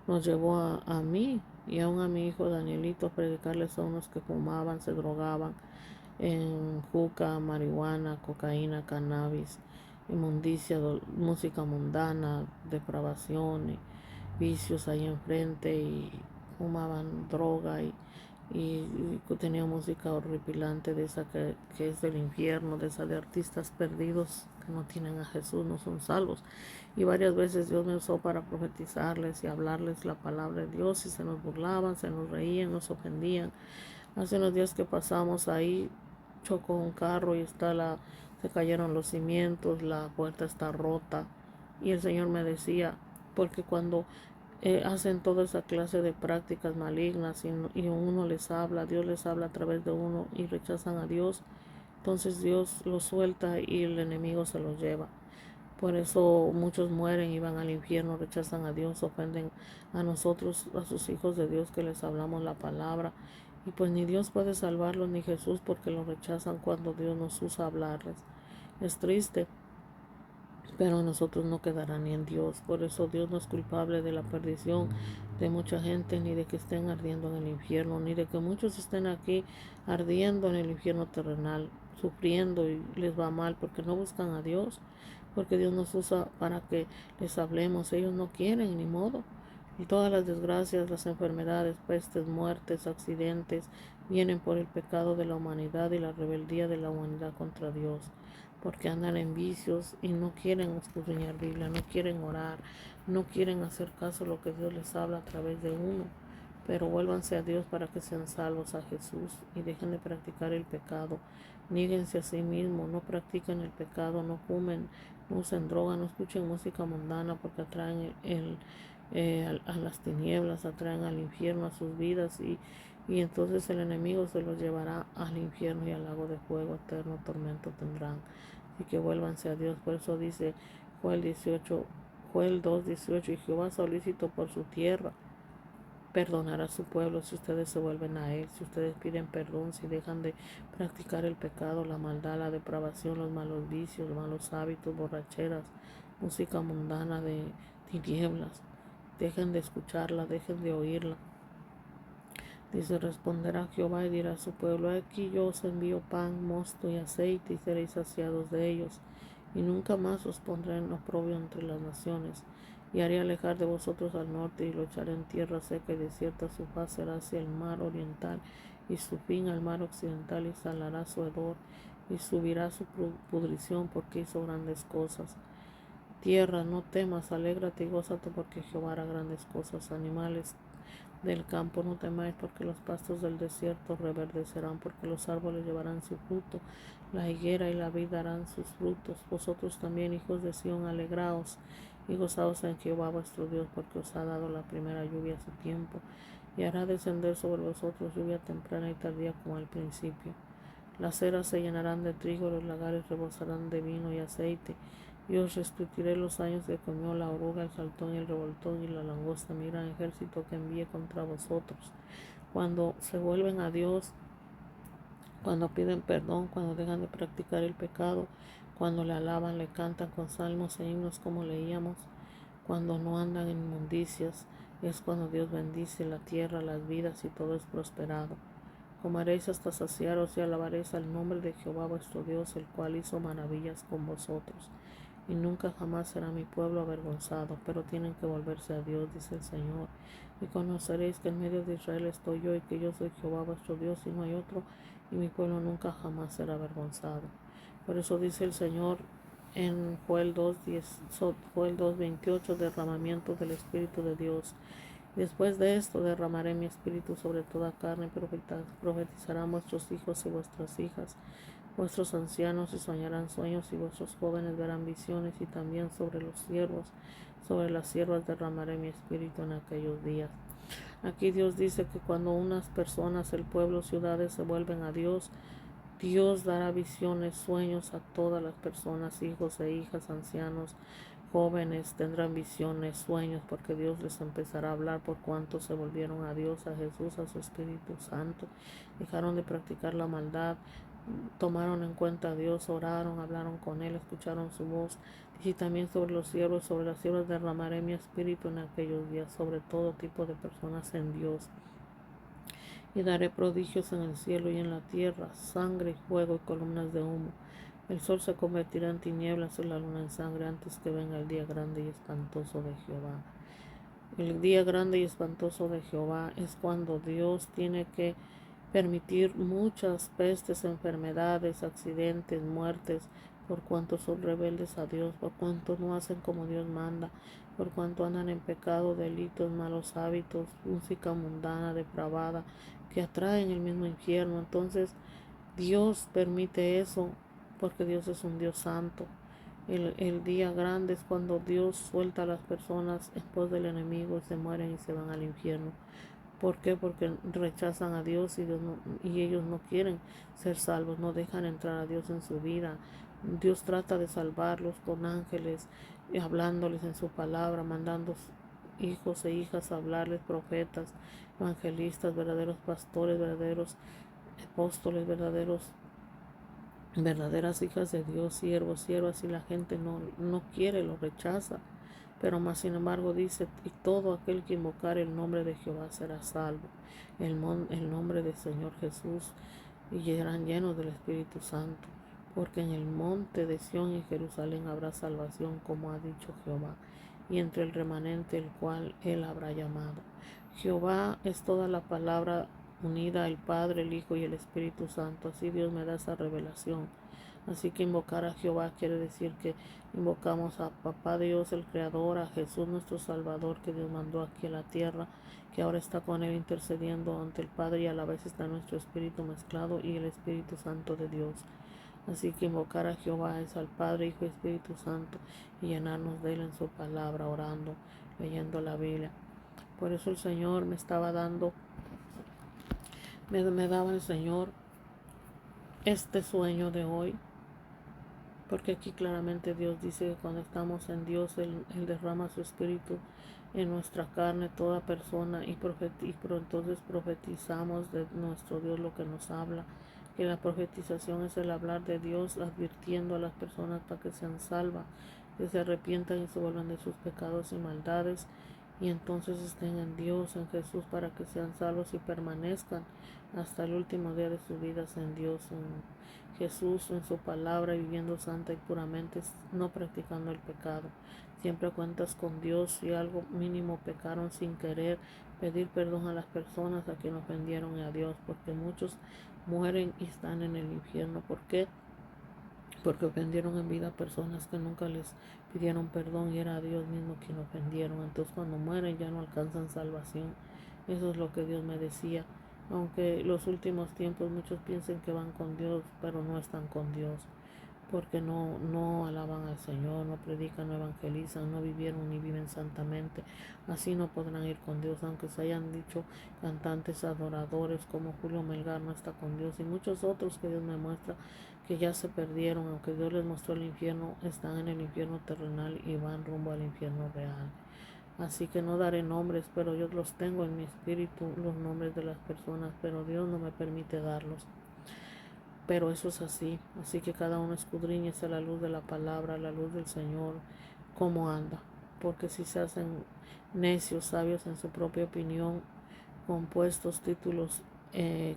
nos llevó a mí y aún a mi hijo Danielito a predicarles a unos que fumaban, se drogaban en juca, marihuana, cocaína, cannabis, inmundicia, música mundana, depravación y vicios ahí enfrente, y fumaban droga y tenía música horripilante de esa que es del infierno, de esa de artistas perdidos que no tienen a Jesús, no son salvos. Y varias veces Dios me usó para profetizarles y hablarles la palabra de Dios, y se nos burlaban, se nos reían, nos ofendían. Hace unos días que pasamos ahí, chocó un carro y se cayeron los cimientos, la puerta está rota. Y el Señor me decía, porque cuando hacen toda esa clase de prácticas malignas y uno les habla, Dios les habla a través de uno y rechazan a Dios, entonces Dios los suelta y el enemigo se los lleva. Por eso muchos mueren y van al infierno, rechazan a Dios, ofenden a nosotros, a sus hijos de Dios que les hablamos la palabra. Y pues ni Dios puede salvarlos ni Jesús porque los rechazan cuando Dios nos usa hablarles. Es triste, pero nosotros no quedarán ni en Dios. Por eso Dios no es culpable de la perdición de mucha gente, ni de que estén ardiendo en el infierno, ni de que muchos estén aquí ardiendo en el infierno terrenal, sufriendo y les va mal porque no buscan a Dios, porque Dios nos usa para que les hablemos. Ellos no quieren, ni modo. Y todas las desgracias, las enfermedades, pestes, muertes, accidentes, vienen por el pecado de la humanidad y la rebeldía de la humanidad contra Dios, porque andan en vicios y no quieren escudriñar Biblia, no quieren orar, no quieren hacer caso a lo que Dios les habla a través de uno. Pero vuélvanse a Dios para que sean salvos, a Jesús, y dejen de practicar el pecado. Níguense a sí mismos, no practiquen el pecado, no fumen, no usen droga, no escuchen música mundana porque atraen a las tinieblas, atraen al infierno a sus vidas y entonces el enemigo se los llevará al infierno y al lago de fuego eterno, tormento tendrán. Así que vuélvanse a Dios. Por eso dice Joel 18, Joel 2:18, y Jehová solícito por su tierra perdonará a su pueblo si ustedes se vuelven a Él, si ustedes piden perdón, si dejan de practicar el pecado, la maldad, la depravación, los malos vicios, los malos hábitos, borracheras, música mundana de tinieblas. Dejen de escucharla, dejen de oírla. Dice, responderá Jehová y dirá a su pueblo, aquí yo os envío pan, mosto y aceite y seréis saciados de ellos. Y nunca más os pondré en oprobio entre las naciones. Y haré alejar de vosotros al norte y lo echaré en tierra seca y desierta. Su faz será hacia el mar oriental y su fin al mar occidental, y salará su hedor y subirá su pudrición porque hizo grandes cosas. Tierra, no temas, alégrate y gózate porque Jehová hará grandes cosas. Animales del campo, no temáis porque los pastos del desierto reverdecerán, porque los árboles llevarán su fruto, la higuera y la vid darán sus frutos. Vosotros también, hijos de Sión, alegraos y gozaos en Jehová vuestro Dios, porque os ha dado la primera lluvia a su tiempo, y hará descender sobre vosotros lluvia temprana y tardía como al principio. Las eras se llenarán de trigo, los lagares rebosarán de vino y aceite. Y os restituiré los años que comió la oruga, el saltón y el revoltón y la langosta, mi gran ejército que envié contra vosotros. Cuando se vuelven a Dios, cuando piden perdón, cuando dejan de practicar el pecado, cuando le alaban, le cantan con salmos e himnos como leíamos, cuando no andan en inmundicias, es cuando Dios bendice la tierra, las vidas y todo es prosperado. Comeréis hasta saciaros y alabaréis al nombre de Jehová vuestro Dios, el cual hizo maravillas con vosotros. Y nunca jamás será mi pueblo avergonzado, pero tienen que volverse a Dios, dice el Señor. Y conoceréis que en medio de Israel estoy yo, y que yo soy Jehová vuestro Dios, y no hay otro, y mi pueblo nunca jamás será avergonzado. Por eso dice el Señor en Joel 2:28, derramamiento del Espíritu de Dios. Después de esto derramaré mi espíritu sobre toda carne, profetizarán vuestros hijos y vuestras hijas, vuestros ancianos y soñarán sueños, y vuestros jóvenes verán visiones, y también sobre los siervos, sobre las siervas derramaré mi espíritu en aquellos días. Aquí Dios dice que cuando unas personas, el pueblo, ciudades se vuelven a Dios, Dios dará visiones, sueños a todas las personas, hijos e hijas, ancianos, jóvenes tendrán visiones, sueños, porque Dios les empezará a hablar por cuanto se volvieron a Dios, a Jesús, a su Espíritu Santo, dejaron de practicar la maldad, tomaron en cuenta a Dios, oraron, hablaron con Él, escucharon su voz. Y también sobre los siervos, sobre las siervas derramaré mi espíritu en aquellos días, sobre todo tipo de personas en Dios. Y daré prodigios en el cielo y en la tierra, sangre, fuego y columnas de humo. El sol se convertirá en tinieblas y la luna en sangre antes que venga el día grande y espantoso de Jehová. El día grande y espantoso de Jehová es cuando Dios tiene que permitir muchas pestes, enfermedades, accidentes, muertes, por cuanto son rebeldes a Dios, por cuanto no hacen como Dios manda, por cuanto andan en pecado, delitos, malos hábitos, música mundana, depravada, que atraen el mismo infierno. Entonces Dios permite eso porque Dios es un Dios santo. El día grande es cuando Dios suelta a las personas en pos del enemigo, se mueren y se van al infierno. ¿Por qué? Porque rechazan a Dios y ellos no quieren ser salvos, no dejan entrar a Dios en su vida. Dios trata de salvarlos con ángeles, hablándoles en su palabra, mandando hijos e hijas a hablarles, profetas, evangelistas, verdaderos pastores, verdaderos apóstoles, verdaderas hijas de Dios, siervos, siervas, y la gente no quiere, lo rechaza. Pero más sin embargo dice, y todo aquel que invocar el nombre de Jehová será salvo. El nombre del Señor Jesús, y serán llenos del Espíritu Santo. Porque en el monte de Sión y Jerusalén habrá salvación, como ha dicho Jehová, y entre el remanente el cual él habrá llamado. Jehová es toda la palabra unida, el Padre, el Hijo y el Espíritu Santo. Así Dios me da esa revelación. Así que invocar a Jehová quiere decir que invocamos a Papá Dios, el Creador, a Jesús nuestro Salvador, que Dios mandó aquí a la tierra, que ahora está con Él intercediendo ante el Padre, y a la vez está nuestro espíritu mezclado y el Espíritu Santo de Dios. Así que invocar a Jehová es al Padre, Hijo y Espíritu Santo, y llenarnos de Él en su palabra, orando, leyendo la Biblia. Por eso el Señor me estaba dando, me daba el Señor este sueño de hoy, porque aquí claramente Dios dice que cuando estamos en Dios, Él derrama su espíritu en nuestra carne, toda persona, y entonces profetizamos de nuestro Dios lo que nos habla. Que la profetización es el hablar de Dios, advirtiendo a las personas para que sean salvas, que se arrepientan y se vuelvan de sus pecados y maldades, y entonces estén en Dios, en Jesús, para que sean salvos y permanezcan hasta el último día de sus vidas en Dios, en Jesús, en su palabra, viviendo santa y puramente, no practicando el pecado. Siempre cuentas con Dios. Si algo mínimo pecaron sin querer, pedir perdón a las personas a quien ofendieron a Dios, porque muchos mueren y están en el infierno. ¿Por qué? Porque ofendieron en vida a personas que nunca les pidieron perdón, y era a Dios mismo quien ofendieron. Entonces cuando mueren ya no alcanzan salvación. Eso es lo que Dios me decía. Aunque los últimos tiempos muchos piensen que van con Dios, pero no están con Dios, porque no alaban al Señor, no predican, no evangelizan, no vivieron ni viven santamente. Así no podrán ir con Dios, aunque se hayan dicho cantantes adoradores como Julio Melgar, no está con Dios, y muchos otros que Dios me muestra que ya se perdieron. Aunque Dios les mostró el infierno, están en el infierno terrenal y van rumbo al infierno real. Así que no daré nombres, pero yo los tengo en mi espíritu, los nombres de las personas, pero Dios no me permite darlos. Pero eso es así. Así que cada uno escudriñese a la luz de la palabra, a la luz del Señor, cómo anda. Porque si se hacen necios, sabios en su propia opinión, con puestos títulos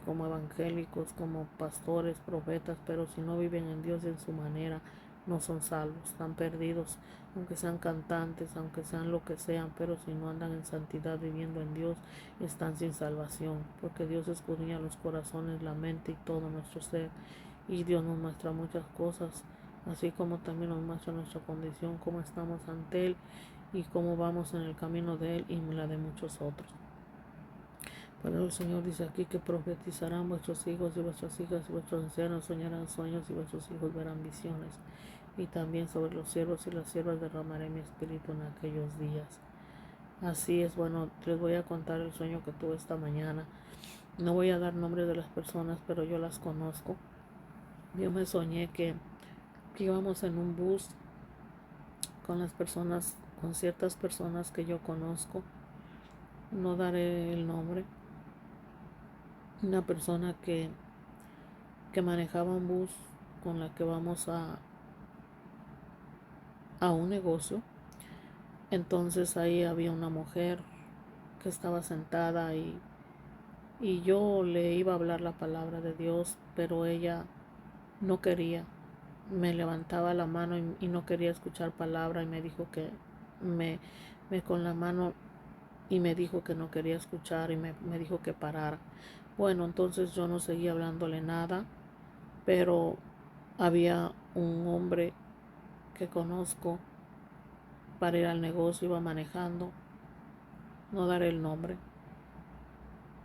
como evangélicos, como pastores, profetas, pero si no viven en Dios y en su manera, no son salvos, están perdidos. Aunque sean cantantes, aunque sean lo que sean, pero si no andan en santidad viviendo en Dios, están sin salvación. Porque Dios escudriña los corazones, la mente y todo nuestro ser, y Dios nos muestra muchas cosas, así como también nos muestra nuestra condición, cómo estamos ante Él y cómo vamos en el camino de Él y en la de muchos otros. Por eso el Señor dice aquí que profetizarán vuestros hijos y vuestras hijas, y vuestros ancianos soñarán sueños, y vuestros hijos verán visiones. Y también sobre los siervos y las siervas derramaré mi espíritu en aquellos días. Así es. Bueno, les voy a contar el sueño que tuve esta mañana. No voy a dar nombres de las personas, pero yo las conozco. Yo me soñé que íbamos en un bus con las personas, con ciertas personas que yo conozco. No daré el nombre. Una persona que manejaba un bus con la que vamos a un negocio. Entonces ahí había una mujer que estaba sentada, y yo le iba a hablar la palabra de Dios, pero ella no quería. Me levantaba la mano y no quería escuchar palabra, y me dijo que me con la mano, y me dijo que no quería escuchar, y me dijo que parara. Bueno, entonces yo no seguía hablándole nada, pero había un hombre que conozco para ir al negocio, iba manejando, no daré el nombre,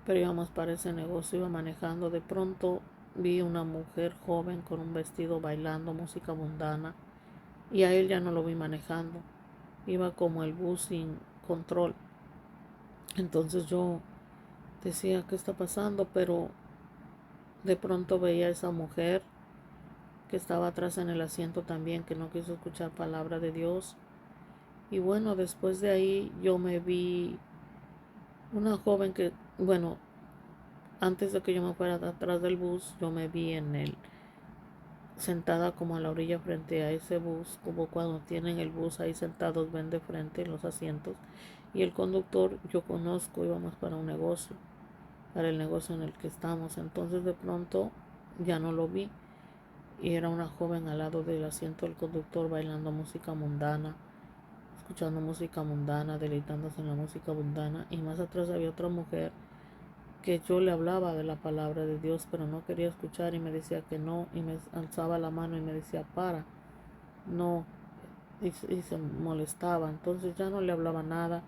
pero íbamos para ese negocio, iba manejando. De pronto vi una mujer joven con un vestido bailando música mundana y a él ya no lo vi manejando. Iba como el bus sin control. Entonces yo decía, ¿qué está pasando? Pero de pronto veía a esa mujer que estaba atrás en el asiento también, que no quiso escuchar palabra de Dios. Y bueno, después de ahí yo me vi una joven que, bueno, antes de que yo me fuera de atrás del bus, yo me vi sentada como a la orilla frente a ese bus, como cuando tienen el bus ahí sentados, ven de frente en los asientos. Y el conductor, yo conozco, íbamos para un negocio, para el negocio en el que estamos. Entonces de pronto ya no lo vi. Y era una joven al lado del asiento del conductor bailando música mundana, escuchando música mundana, deleitándose en la música mundana. Y más atrás había otra mujer que yo le hablaba de la palabra de Dios, pero no quería escuchar y me decía que no, y me alzaba la mano y me decía, para, no, y se molestaba. Entonces ya no le hablaba nada,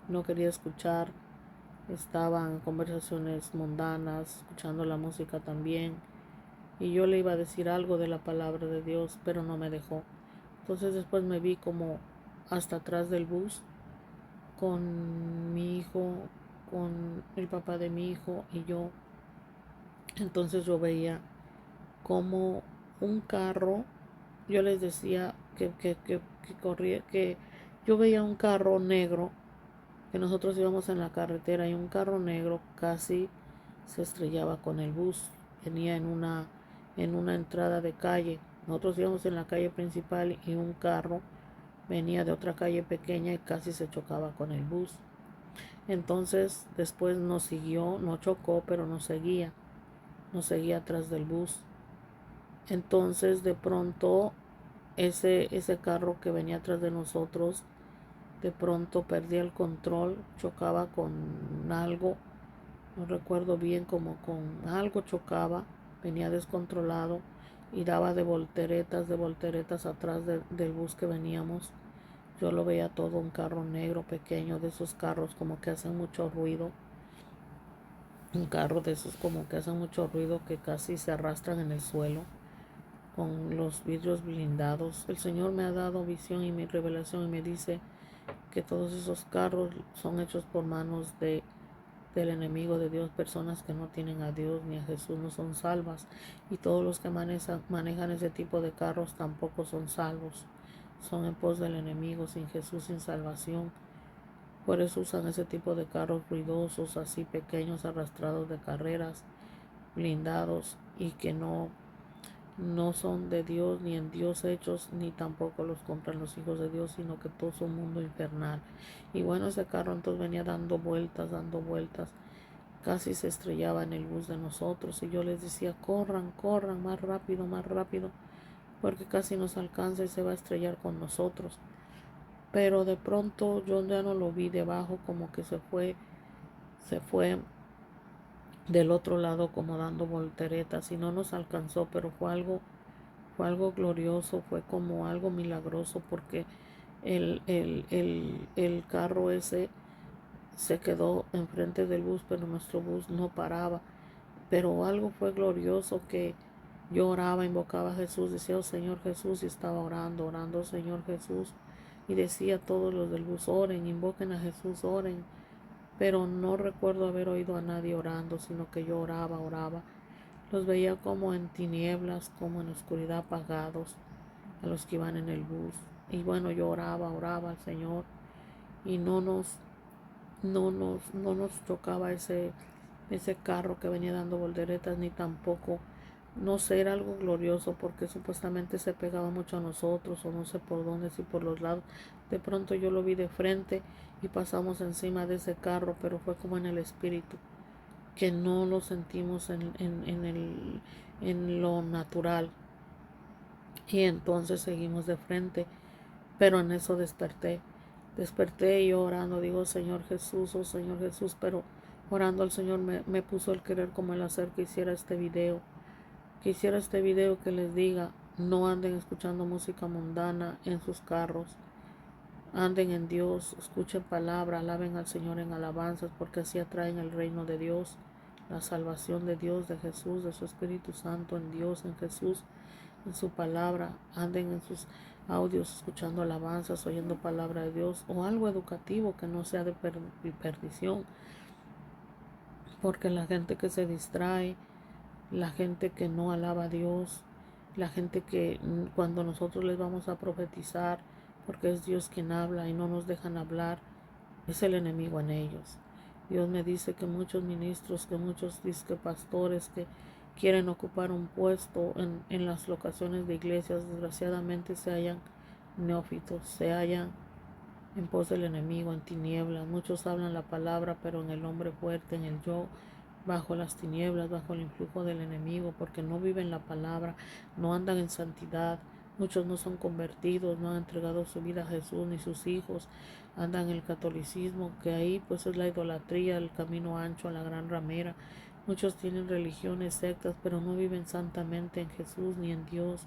no quería escuchar, estaba en conversaciones mundanas, escuchando la música también, y yo le iba a decir algo de la palabra de Dios, pero no me dejó. Entonces después me vi como hasta atrás del bus con mi hijo, con el papá de mi hijo y yo. Entonces yo veía como un carro, yo les decía que corría, que yo veía un carro negro, que nosotros íbamos en la carretera y un carro negro casi se estrellaba con el bus. Venía en una entrada de calle. Nosotros íbamos en la calle principal y un carro venía de otra calle pequeña y casi se chocaba con el bus. Entonces después nos siguió, no chocó, pero nos seguía atrás del bus. Entonces de pronto ese carro que venía atrás de nosotros, de pronto perdía el control, chocaba con algo, no recuerdo bien, como con algo chocaba, venía descontrolado y daba de volteretas atrás del bus que veníamos. Yo lo veía todo un carro negro pequeño, de esos carros como que hacen mucho ruido, un carro de esos como que hacen mucho ruido, que casi se arrastran en el suelo, con los vidrios blindados. El Señor me ha dado visión y mi revelación y me dice que todos esos carros son hechos por manos del enemigo de Dios, personas que no tienen a Dios ni a Jesús, no son salvas, y todos los que manejan ese tipo de carros tampoco son salvos, son en pos del enemigo, sin Jesús, sin salvación. Por eso usan ese tipo de carros ruidosos, así pequeños, arrastrados de carreras, blindados, y que no son de Dios, ni en Dios hechos, ni tampoco los compran los hijos de Dios, sino que todo es un mundo infernal. Y bueno, ese carro entonces venía dando vueltas, casi se estrellaba en el bus de nosotros, y yo les decía, corran, corran, más rápido, porque casi nos alcanza y se va a estrellar con nosotros. Pero de pronto yo ya no lo vi debajo, como que se fue del otro lado como dando volteretas, y no nos alcanzó, pero fue algo glorioso, fue como algo milagroso, porque el carro ese se quedó enfrente del bus, pero nuestro bus no paraba. Pero algo fue glorioso, que yo oraba, invocaba a Jesús, decía, oh Señor Jesús, y estaba orando, oh Señor Jesús, y decía a todos los del bus, oren, invoquen a Jesús, oren. Pero no recuerdo haber oído a nadie orando, sino que yo oraba. Los veía como en tinieblas, como en oscuridad, apagados, a los que iban en el bus. Y bueno, yo oraba al Señor, y no nos chocaba ese carro que venía dando volteretas, ni tampoco, no sé, era algo glorioso, porque supuestamente se pegaba mucho a nosotros, o no sé por dónde, si por los lados. De pronto yo lo vi de frente y pasamos encima de ese carro, pero fue como en el espíritu, que no lo sentimos en lo natural. Y entonces seguimos de frente, pero en eso desperté y orando, digo, oh Señor Jesús, pero orando al Señor me puso el querer como el hacer, que hiciera este video, que les diga, no anden escuchando música mundana en sus carros, anden en Dios, escuchen palabra, alaben al Señor en alabanzas, porque así atraen el reino de Dios, la salvación de Dios, de Jesús, de su Espíritu Santo, en Dios, en Jesús, en su palabra. Anden en sus audios escuchando alabanzas, oyendo palabra de Dios o algo educativo que no sea de perdición, porque la gente que se distrae, la gente que no alaba a Dios, la gente que cuando nosotros les vamos a profetizar, porque es Dios quien habla y no nos dejan hablar, es el enemigo en ellos. Dios me dice que muchos ministros, que muchos pastores que quieren ocupar un puesto en las locaciones de iglesias, desgraciadamente se hallan neófitos, se hallan en pos del enemigo, en tinieblas. Muchos hablan la palabra, pero en el hombre fuerte, en el yo, bajo las tinieblas, bajo el influjo del enemigo, porque no viven la palabra, no andan en santidad. Muchos no son convertidos, no han entregado su vida a Jesús, ni sus hijos andan en el catolicismo, que ahí pues es la idolatría, el camino ancho, la gran ramera. Muchos tienen religiones, sectas, pero no viven santamente en Jesús ni en Dios.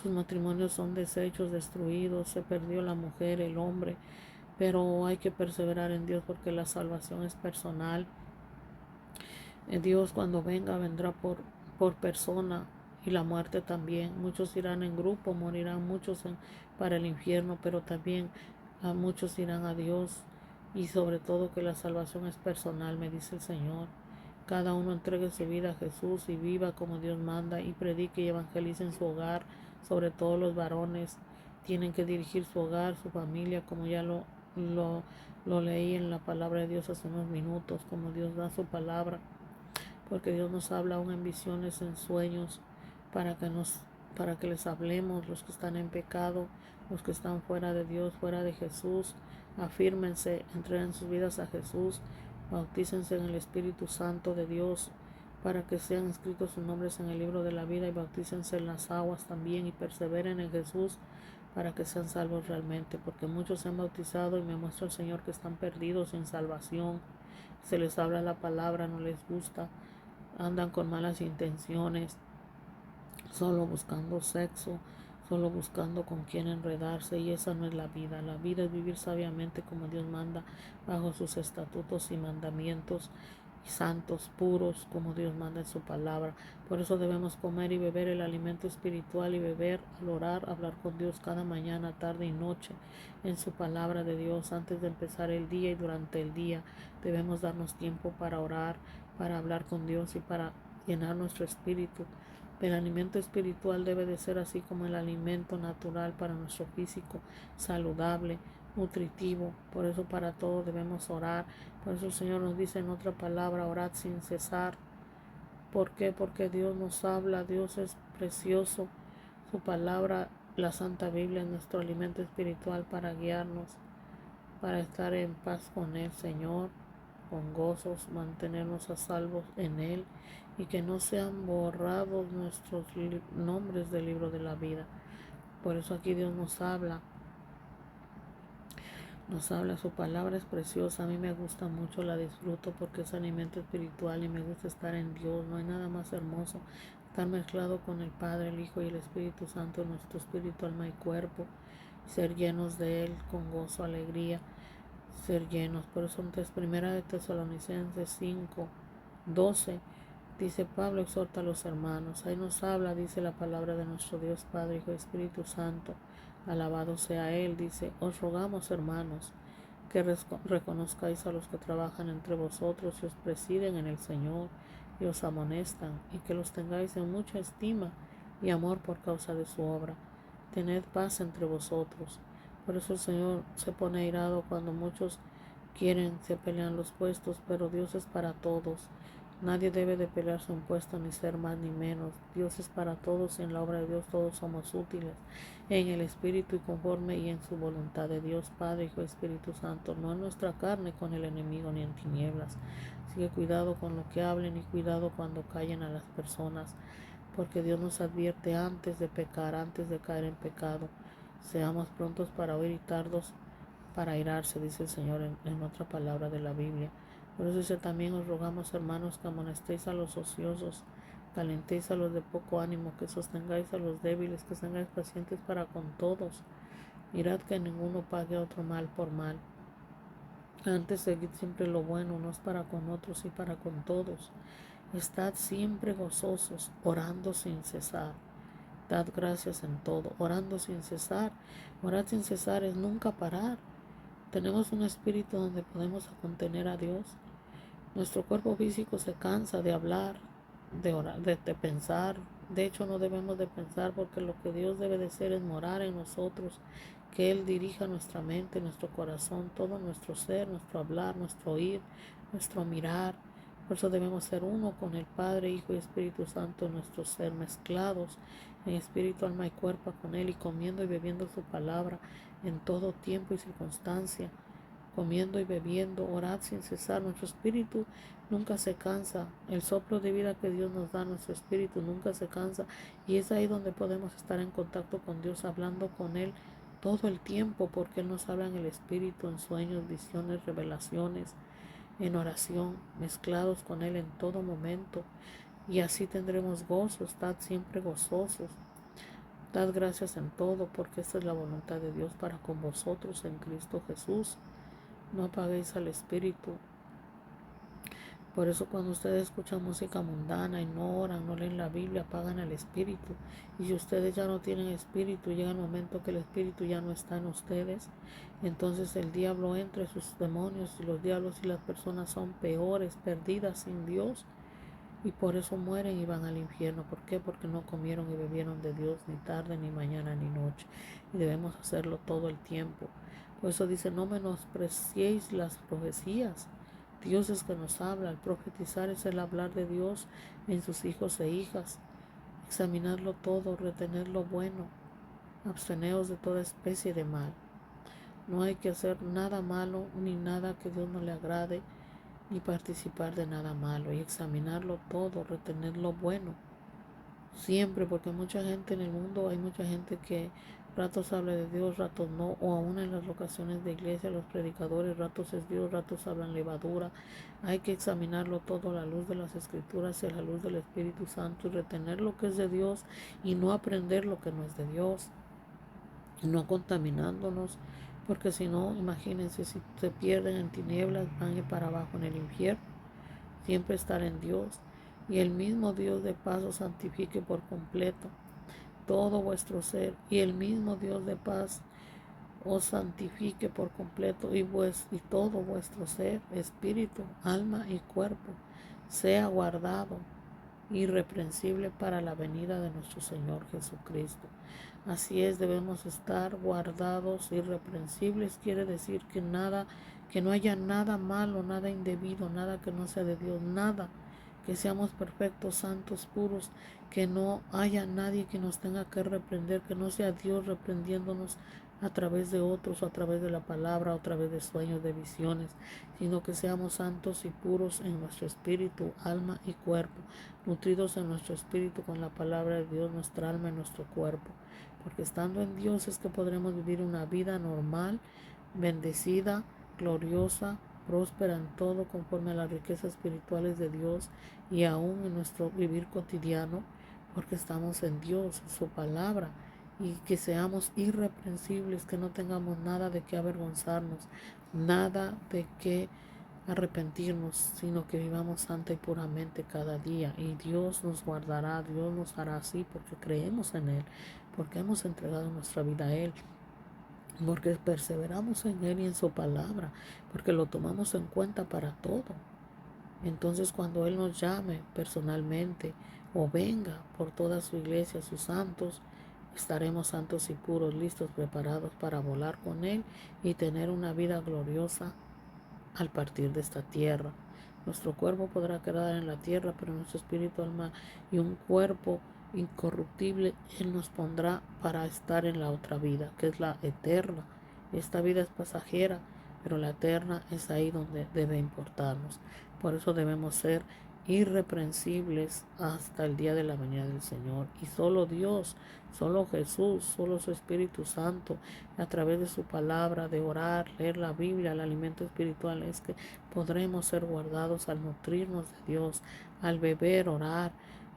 Sus matrimonios son deshechos, destruidos, se perdió la mujer, el hombre, pero hay que perseverar en Dios porque la salvación es personal. Dios cuando venga vendrá por persona y la muerte también. Muchos irán en grupo, morirán muchos para el infierno, pero también a muchos irán a Dios, y sobre todo que la salvación es personal, me dice el Señor. Cada uno entregue su vida a Jesús y viva como Dios manda y predique y evangelice en su hogar. Sobre todo los varones tienen que dirigir su hogar, su familia, como ya lo leí en la palabra de Dios hace unos minutos, como Dios da su palabra, porque Dios nos habla aún en visiones, en sueños, para que les hablemos, los que están en pecado, los que están fuera de Dios, fuera de Jesús. Afírmense, entreguen sus vidas a Jesús, bautícense en el Espíritu Santo de Dios, para que sean escritos sus nombres en el libro de la vida, y bautícense en las aguas también, y perseveren en Jesús, para que sean salvos realmente, porque muchos se han bautizado y me muestra el Señor que están perdidos sin salvación. Se les habla la palabra, no les gusta, andan con malas intenciones, solo buscando sexo, solo buscando con quién enredarse, y esa no es la vida. La vida es vivir sabiamente como Dios manda, bajo sus estatutos y mandamientos, y santos, puros, como Dios manda en su palabra. Por eso debemos comer y beber el alimento espiritual, y beber al orar, hablar con Dios cada mañana, tarde y noche en su palabra de Dios. Antes de empezar el día y durante el día debemos darnos tiempo para orar, para hablar con Dios y para llenar nuestro espíritu. El alimento espiritual debe de ser así como el alimento natural para nuestro físico, saludable, nutritivo. Por eso para todo debemos orar. Por eso el Señor nos dice en otra palabra, orad sin cesar. ¿Por qué? Porque Dios nos habla, Dios es precioso. Su palabra, la Santa Biblia, es nuestro alimento espiritual para guiarnos, para estar en paz con el Señor, con gozos, mantenernos a salvos en Él, y que no sean borrados nuestros nombres del libro de la vida. Por eso aquí Dios nos habla, su palabra es preciosa. A mí me gusta mucho, la disfruto porque es alimento espiritual y me gusta estar en Dios. No hay nada más hermoso estar mezclado con el Padre, el Hijo y el Espíritu Santo en nuestro espíritu, alma y cuerpo, ser llenos de Él con gozo, alegría, ser llenos. Por eso entonces primera de Tesalonicenses 5:12 dice: Pablo exhorta a los hermanos. Ahí nos habla, dice la palabra de nuestro Dios Padre, Hijo y Espíritu Santo, alabado sea Él. Dice: os rogamos, hermanos, que reconozcáis a los que trabajan entre vosotros y os presiden en el Señor y os amonestan, y que los tengáis en mucha estima y amor por causa de su obra. Tened paz entre vosotros. Por eso el Señor se pone airado cuando muchos se pelean los puestos, pero Dios es para todos. Nadie debe de pelearse un puesto ni ser más ni menos. Dios es para todos, y en la obra de Dios todos somos útiles, en el Espíritu y conforme y en su voluntad de Dios Padre, Hijo y Espíritu Santo, no en nuestra carne con el enemigo ni en tinieblas. Así que cuidado con lo que hablen, y cuidado cuando callen a las personas, porque Dios nos advierte antes de pecar, antes de caer en pecado. Seamos prontos para oír y tardos para airarse, dice el Señor en otra palabra de la Biblia. Por eso dice también: os rogamos, hermanos, que amonestéis a los ociosos, que alentéis a los de poco ánimo, que sostengáis a los débiles, que seáis pacientes para con todos. Mirad que ninguno pague a otro mal por mal, Antes seguid siempre lo bueno, no es para con otros y para con todos. Estad siempre gozosos, orando sin cesar. Dad gracias en todo, orando sin cesar. Orar sin cesar es nunca parar. Tenemos un espíritu donde podemos contener a Dios. Nuestro cuerpo físico se cansa de hablar, de orar, de pensar. De hecho, no debemos de pensar, porque lo que Dios debe de hacer es morar en nosotros, que Él dirija nuestra mente, nuestro corazón, todo nuestro ser, nuestro hablar, nuestro oír, nuestro mirar. Por eso debemos ser uno con el Padre, Hijo y Espíritu Santo en nuestro ser, mezclados en espíritu, alma y cuerpo con Él, y comiendo y bebiendo su palabra en todo tiempo y circunstancia. Comiendo y bebiendo, orad sin cesar. Nuestro espíritu nunca se cansa. El soplo de vida que Dios nos da, nuestro espíritu nunca se cansa. Y es ahí donde podemos estar en contacto con Dios, hablando con Él todo el tiempo, porque Él nos habla en el espíritu, en sueños, visiones, revelaciones, en oración, mezclados con Él en todo momento. Y así tendremos gozo. Estad siempre gozosos. Dad gracias en todo, porque esta es la voluntad de Dios para con vosotros en Cristo Jesús. No apaguéis al espíritu. Por eso cuando ustedes escuchan música mundana y no oran, no leen la Biblia, apagan al espíritu. Y si ustedes ya no tienen espíritu, llega el momento que el espíritu ya no está en ustedes. Entonces el diablo entra, sus demonios, y los diablos y las personas son peores, perdidas sin Dios. Y por eso mueren y van al infierno. ¿Por qué? Porque no comieron y bebieron de Dios ni tarde, ni mañana, ni noche. Y debemos hacerlo todo el tiempo. Por eso dice, no menospreciéis las profecías. Dios es que nos habla. El profetizar es el hablar de Dios en sus hijos e hijas. Examinarlo todo, retener lo bueno. Absteneos de toda especie de mal. No hay que hacer nada malo ni nada que Dios no le agrade, ni participar de nada malo, y examinarlo todo, retener lo bueno. Siempre, porque mucha gente en el mundo, hay mucha gente que ratos habla de Dios, ratos no, o aún en las locaciones de iglesia, los predicadores, ratos es Dios, ratos hablan levadura. Hay que examinarlo todo a la luz de las Escrituras y a la luz del Espíritu Santo, y retener lo que es de Dios y no aprender lo que no es de Dios, no contaminándonos, porque si no, imagínense, si se pierden en tinieblas, van a ir para abajo en el infierno. Siempre estar en Dios, y el mismo Dios de paz os santifique por completo todo vuestro ser, y el mismo Dios de paz os santifique por completo, y todo vuestro ser, espíritu, alma y cuerpo, sea guardado irreprensible para la venida de nuestro Señor Jesucristo. Así es, debemos estar guardados irreprensibles. Quiere decir que nada, que no haya nada malo, nada indebido, nada que no sea de Dios, nada, que seamos perfectos, santos, puros, que no haya nadie que nos tenga que reprender, que no sea Dios reprendiéndonos a través de otros, o a través de la palabra, o a través de sueños, de visiones, sino que seamos santos y puros en nuestro espíritu, alma y cuerpo, nutridos en nuestro espíritu con la palabra de Dios, nuestra alma y nuestro cuerpo, porque estando en Dios es que podremos vivir una vida normal, bendecida, gloriosa, próspera en todo, conforme a las riquezas espirituales de Dios, y aún en nuestro vivir cotidiano, porque estamos en Dios, en su palabra, y que seamos irreprensibles, que no tengamos nada de qué avergonzarnos, nada de qué arrepentirnos, sino que vivamos santa y puramente cada día, y Dios nos guardará, Dios nos hará así, porque creemos en Él, porque hemos entregado nuestra vida a Él, porque perseveramos en Él y en su palabra, porque lo tomamos en cuenta para todo. Entonces cuando Él nos llame personalmente, o venga por toda su iglesia, sus santos, estaremos santos y puros, listos, preparados para volar con Él y tener una vida gloriosa al partir de esta tierra. Nuestro cuerpo podrá quedar en la tierra, pero nuestro espíritu, alma y un cuerpo incorruptible Él nos pondrá para estar en la otra vida, que es la eterna. Esta vida es pasajera, pero la eterna es ahí donde debe importarnos. Por eso debemos ser irreprensibles hasta el día de la venida del Señor. Y solo Dios, solo Jesús, solo su Espíritu Santo, a través de su palabra, de orar, leer la Biblia, el alimento espiritual, es que podremos ser guardados al nutrirnos de Dios, al beber, orar,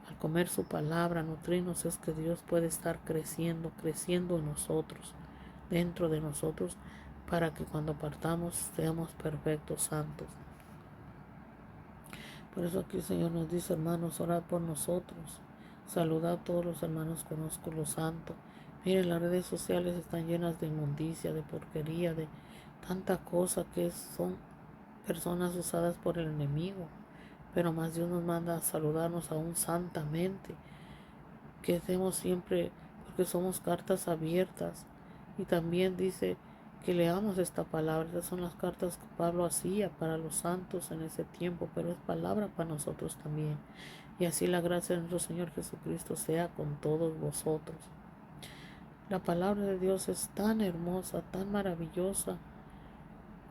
al comer su palabra, nutrirnos. Es que Dios puede estar creciendo en nosotros, dentro de nosotros, para que cuando partamos seamos perfectos, santos. Por eso aquí el Señor nos dice, hermanos, orad por nosotros. Saludad a todos los hermanos con ósculo santo. Miren, las redes sociales están llenas de inmundicia, de porquería, de tanta cosa que son personas usadas por el enemigo. Pero más Dios nos manda a saludarnos aún santamente. Que estemos siempre, porque somos cartas abiertas. Y también dice que leamos esta palabra. Estas son las cartas que Pablo hacía para los santos en ese tiempo, pero es palabra para nosotros también. Y así la gracia de nuestro Señor Jesucristo sea con todos vosotros. La palabra de Dios es tan hermosa, tan maravillosa,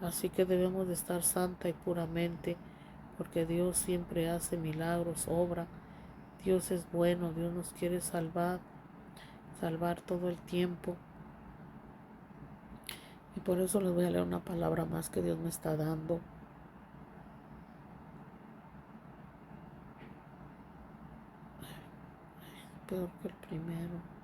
así que debemos de estar santa y puramente, porque Dios siempre hace milagros, obra. Dios es bueno, Dios nos quiere salvar todo el tiempo. Y por eso les voy a leer una palabra más que Dios me está dando. Peor que el primero.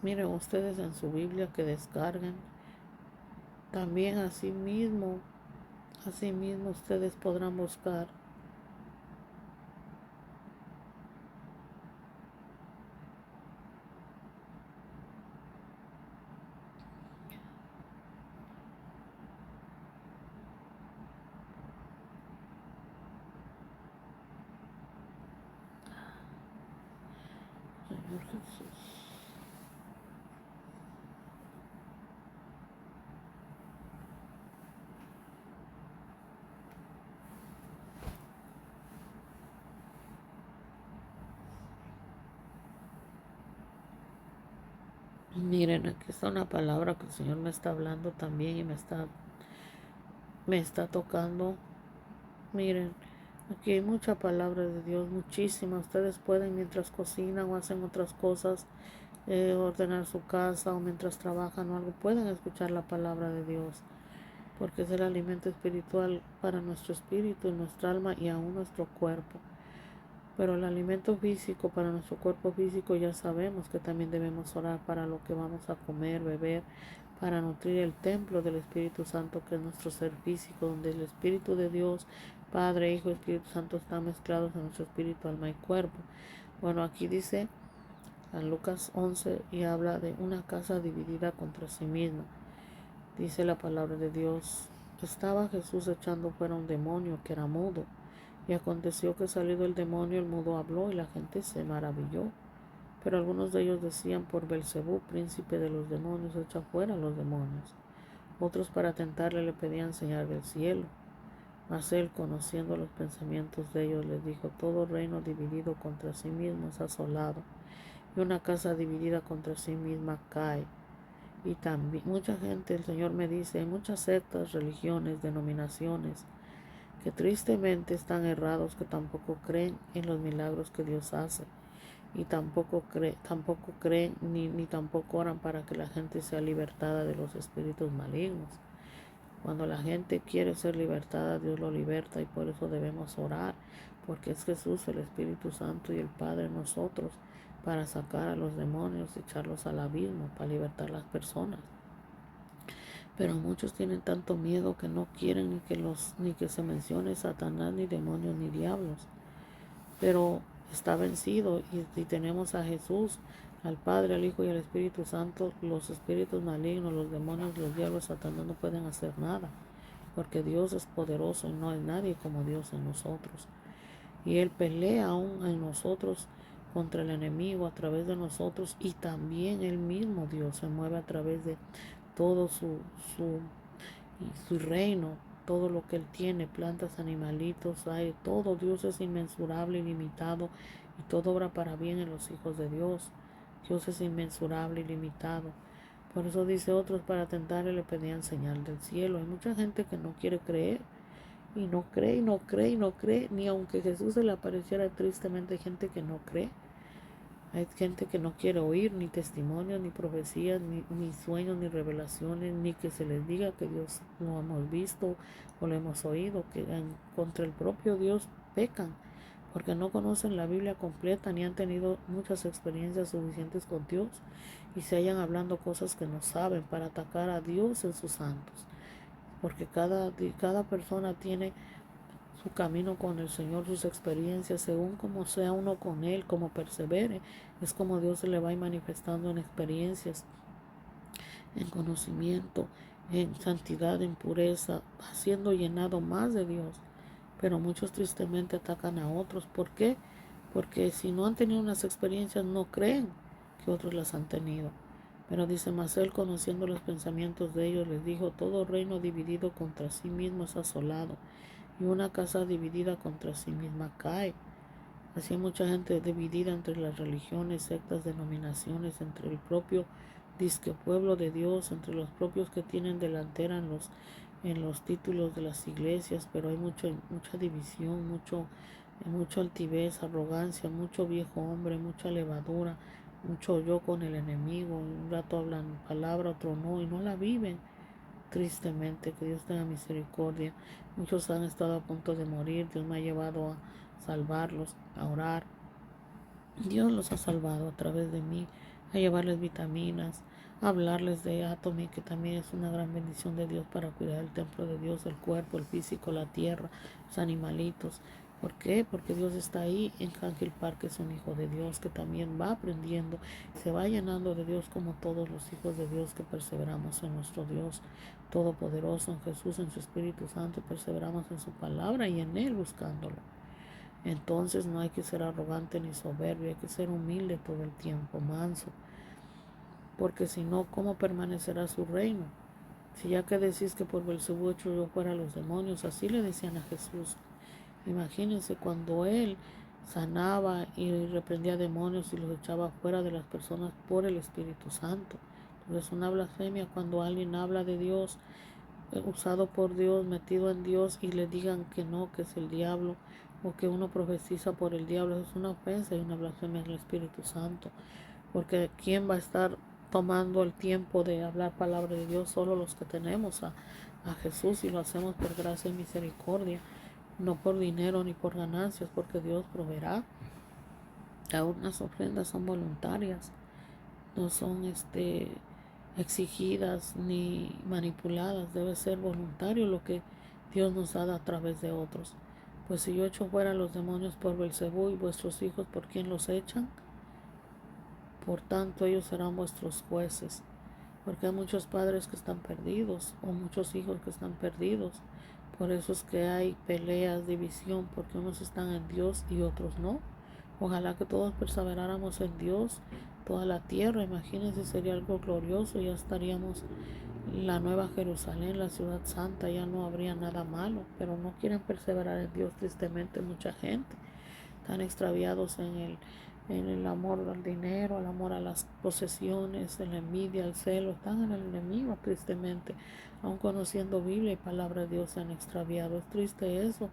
Miren ustedes en su Biblia que descarguen. También así mismo ustedes podrán buscar. Señor Jesús. Miren, aquí está una palabra que el Señor me está hablando también y me está tocando. Miren, aquí hay mucha palabra de Dios, muchísima. Ustedes pueden mientras cocinan o hacen otras cosas, ordenar su casa o mientras trabajan o algo, pueden escuchar la palabra de Dios, porque es el alimento espiritual para nuestro espíritu, nuestra alma y aún nuestro cuerpo. Pero el alimento físico para nuestro cuerpo físico ya sabemos que también debemos orar para lo que vamos a comer, beber, para nutrir el templo del Espíritu Santo, que es nuestro ser físico, donde el Espíritu de Dios, Padre, Hijo y Espíritu Santo están mezclados en nuestro espíritu, alma y cuerpo. Bueno, aquí dice en Lucas 11 y habla de una casa dividida contra sí misma. Dice la palabra de Dios, estaba Jesús echando fuera un demonio que era mudo. Y aconteció que salido el demonio, el mudo habló y la gente se maravilló. Pero algunos de ellos decían, por Belcebú, príncipe de los demonios, echa fuera a los demonios. Otros para tentarle le pedían señal del cielo. Mas él, conociendo los pensamientos de ellos, les dijo, todo reino dividido contra sí mismo es asolado, y una casa dividida contra sí misma cae. Y también mucha gente, el Señor me dice, hay muchas sectas, religiones, denominaciones, que tristemente están errados, que tampoco creen en los milagros que Dios hace y tampoco creen ni tampoco oran para que la gente sea libertada de los espíritus malignos. Cuando la gente quiere ser libertada, Dios lo liberta, y por eso debemos orar, porque es Jesús, el Espíritu Santo y el Padre en nosotros, para sacar a los demonios y echarlos al abismo, para libertar a las personas. Pero muchos tienen tanto miedo que no quieren ni que se mencione Satanás, ni demonios, ni diablos. Pero está vencido y tenemos a Jesús, al Padre, al Hijo y al Espíritu Santo. Los espíritus malignos, los demonios, los diablos, Satanás no pueden hacer nada, porque Dios es poderoso y no hay nadie como Dios en nosotros. Y Él pelea aún en nosotros contra el enemigo a través de nosotros, y también Él mismo, Dios, se mueve a través de todo su reino, todo lo que Él tiene, plantas, animalitos, hay todo. Dios es inmensurable, ilimitado, y todo obra para bien en los hijos de Dios. Dios es inmensurable, ilimitado. Por eso dice, otros para tentarle le pedían señal del cielo. Hay mucha gente que no quiere creer, y no cree, y no cree, y no cree, ni aunque Jesús se le apareciera. Tristemente hay gente que no cree. Hay gente que no quiere oír ni testimonios, ni profecías, ni sueños, ni revelaciones, ni que se les diga que Dios lo hemos visto o lo hemos oído, que contra el propio Dios pecan, porque no conocen la Biblia completa ni han tenido muchas experiencias suficientes con Dios y se hallan hablando cosas que no saben para atacar a Dios en sus santos, porque cada persona tiene su camino con el Señor, sus experiencias, según como sea uno con Él, como persevere, es como Dios se le va a ir manifestando en experiencias, en conocimiento, en santidad, en pureza, va siendo llenado más de Dios. Pero muchos tristemente atacan a otros. ¿Por qué? Porque si no han tenido unas experiencias, no creen que otros las han tenido. Pero dice, mas él, conociendo los pensamientos de ellos, les dijo, todo reino dividido contra sí mismo es asolado, y una casa dividida contra sí misma cae. Así hay mucha gente dividida entre las religiones, sectas, denominaciones, entre el propio disque pueblo de Dios, entre los propios que tienen delantera en los títulos de las iglesias, pero hay mucha división, mucho altivez, arrogancia, mucho viejo hombre, mucha levadura, mucho yo con el enemigo. Un rato hablan palabra, otro no, y no la viven. Tristemente, que Dios tenga misericordia. Muchos han estado a punto de morir. Dios me ha llevado a salvarlos, a orar. Dios los ha salvado a través de mí, a llevarles vitaminas, a hablarles de Atomy, que también es una gran bendición de Dios para cuidar el templo de Dios, el cuerpo, el físico, la tierra, los animalitos. ¿Por qué? Porque Dios está ahí. En Ángel Park es un hijo de Dios que también va aprendiendo, se va llenando de Dios como todos los hijos de Dios que perseveramos en nuestro Dios Todopoderoso, en Jesús, en su Espíritu Santo, perseveramos en su palabra y en Él buscándolo. Entonces no hay que ser arrogante ni soberbio, hay que ser humilde todo el tiempo, manso, porque si no, ¿cómo permanecerá su reino? Si ya que decís que por Belcebú echo yo fuera a los demonios, así le decían a Jesús. Imagínense cuando él sanaba y reprendía demonios y los echaba fuera de las personas por el Espíritu Santo. Entonces es una blasfemia cuando alguien habla de Dios, usado por Dios, metido en Dios, y le digan que no, que es el diablo, o que uno profetiza por el diablo. Eso es una ofensa y una blasfemia al Espíritu Santo, porque ¿quién va a estar tomando el tiempo de hablar palabra de Dios? Solo los que tenemos a Jesús, y lo hacemos por gracia y misericordia, no por dinero ni por ganancias, porque Dios proveerá. Aún las ofrendas son voluntarias, no son exigidas ni manipuladas. Debe ser voluntario lo que Dios nos da a través de otros. Pues si yo echo fuera los demonios por Belcebú, y vuestros hijos por quién los echan, por tanto ellos serán vuestros jueces. Porque hay muchos padres que están perdidos, o muchos hijos que están perdidos. Por eso es que hay peleas, división, porque unos están en Dios y otros no. Ojalá que todos perseveráramos en Dios, toda la tierra. Imagínense, sería algo glorioso. Ya estaríamos en la nueva Jerusalén, la ciudad santa, ya no habría nada malo. Pero no quieren perseverar en Dios, tristemente, mucha gente. Están extraviados en el amor al dinero, el amor a las posesiones, en la envidia, el celo. Están en el enemigo, tristemente. Aun conociendo Biblia y palabra de Dios, se han extraviado. Es triste eso.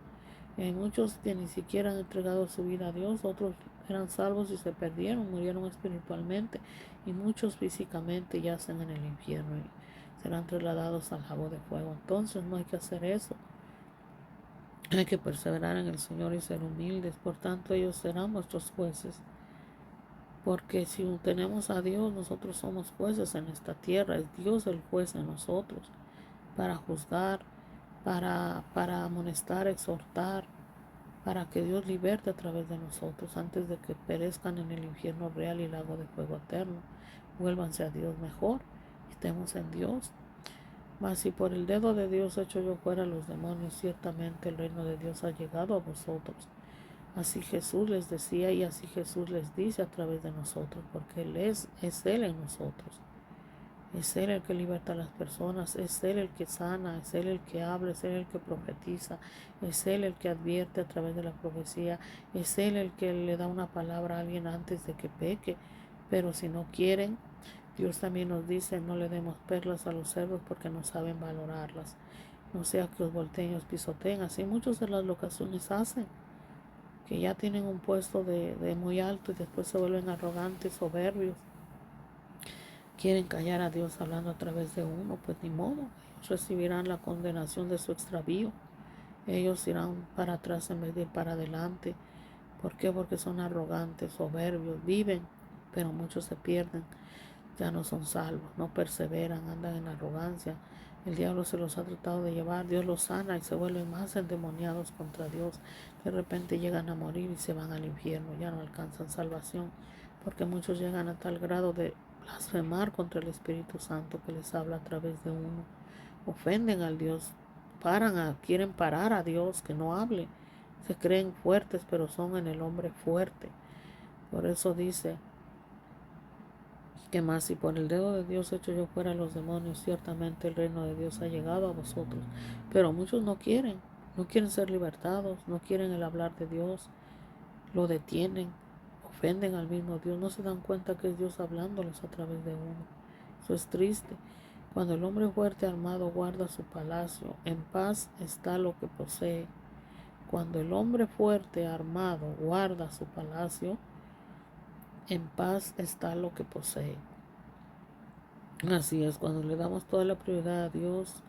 Hay muchos que ni siquiera han entregado su vida a Dios, otros eran salvos y se perdieron, murieron espiritualmente, y muchos físicamente yacen en el infierno y serán trasladados al lago de fuego. Entonces no hay que hacer eso. Hay que perseverar en el Señor y ser humildes. Por tanto, ellos serán nuestros jueces. Porque si tenemos a Dios, nosotros somos jueces en esta tierra. Es Dios el juez en nosotros, para juzgar, para amonestar, exhortar, para que Dios liberte a través de nosotros antes de que perezcan en el infierno real y lago de fuego eterno. Vuélvanse a Dios mejor y estemos en Dios. Mas si por el dedo de Dios echo yo fuera los demonios, ciertamente el reino de Dios ha llegado a vosotros. Así Jesús les decía, y así Jesús les dice a través de nosotros, porque Él es Él en nosotros. Es Él el que liberta a las personas, es Él el que sana, es Él el que habla, es Él el que profetiza, es Él el que advierte a través de la profecía, es Él el que le da una palabra a alguien antes de que peque. Pero si no quieren, Dios también nos dice, no le demos perlas a los cerdos porque no saben valorarlas. No sea que os volteen y os pisoteen. Así muchos de las locaciones hacen, que ya tienen un puesto de muy alto y después se vuelven arrogantes, soberbios. Quieren callar a Dios hablando a través de uno, pues ni modo. Ellos recibirán la condenación de su extravío. Ellos irán para atrás en vez de ir para adelante. ¿Por qué? Porque son arrogantes, soberbios, viven, pero muchos se pierden, ya no son salvos, no perseveran, andan en arrogancia. El diablo se los ha tratado de llevar, Dios los sana y se vuelven más endemoniados contra Dios. De repente llegan a morir y se van al infierno, ya no alcanzan salvación, porque muchos llegan a tal grado de blasfemar contra el Espíritu Santo que les habla a través de uno. Ofenden al Dios, quieren parar a Dios que no hable. Se creen fuertes, pero son en el hombre fuerte. Por eso dice que más si por el dedo de Dios echo yo fuera a los demonios, ciertamente el reino de Dios ha llegado a vosotros. Pero muchos no quieren ser libertados, no quieren el hablar de Dios, lo detienen, ofenden al mismo Dios, no se dan cuenta que es Dios hablándoles a través de uno. Eso es triste. Cuando el hombre fuerte armado guarda su palacio, en paz está lo que posee. Cuando el hombre fuerte armado guarda su palacio, en paz está lo que posee. Así es, cuando le damos toda la prioridad a Dios,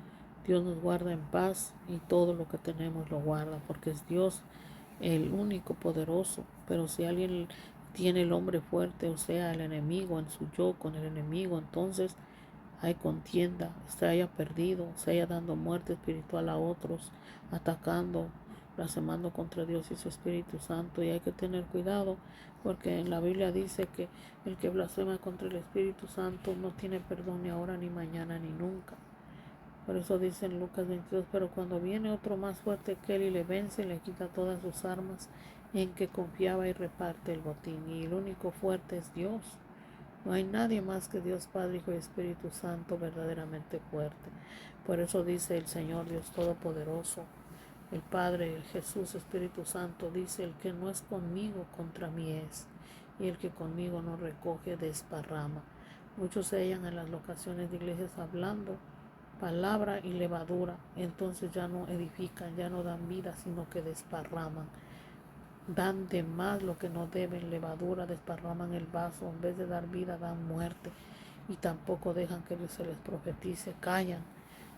Dios nos guarda en paz y todo lo que tenemos lo guarda, porque es Dios el único poderoso. Pero si alguien tiene el hombre fuerte, o sea, el enemigo en su yo con el enemigo, entonces hay contienda, se haya perdido, se haya dando muerte espiritual a otros, atacando, blasfemando contra Dios y su Espíritu Santo. Y hay que tener cuidado, porque en la Biblia dice que el que blasfema contra el Espíritu Santo no tiene perdón ni ahora, ni mañana, ni nunca. Por eso dice en Lucas 22, pero cuando viene otro más fuerte que él y le vence, le quita todas sus armas en que confiaba y reparte el botín. Y el único fuerte es Dios. No hay nadie más que Dios Padre, Hijo y Espíritu Santo verdaderamente fuerte. Por eso dice el Señor Dios Todopoderoso, el Padre, el Jesús, Espíritu Santo, dice, el que no es conmigo, contra mí es, y el que conmigo no recoge, desparrama. Muchos se hallan en las locaciones de iglesias hablando palabra y levadura, entonces ya no edifican, ya no dan vida, sino que desparraman. Dan de más lo que no deben, levadura, desparraman el vaso, en vez de dar vida dan muerte, y tampoco dejan que se les profetice, callan.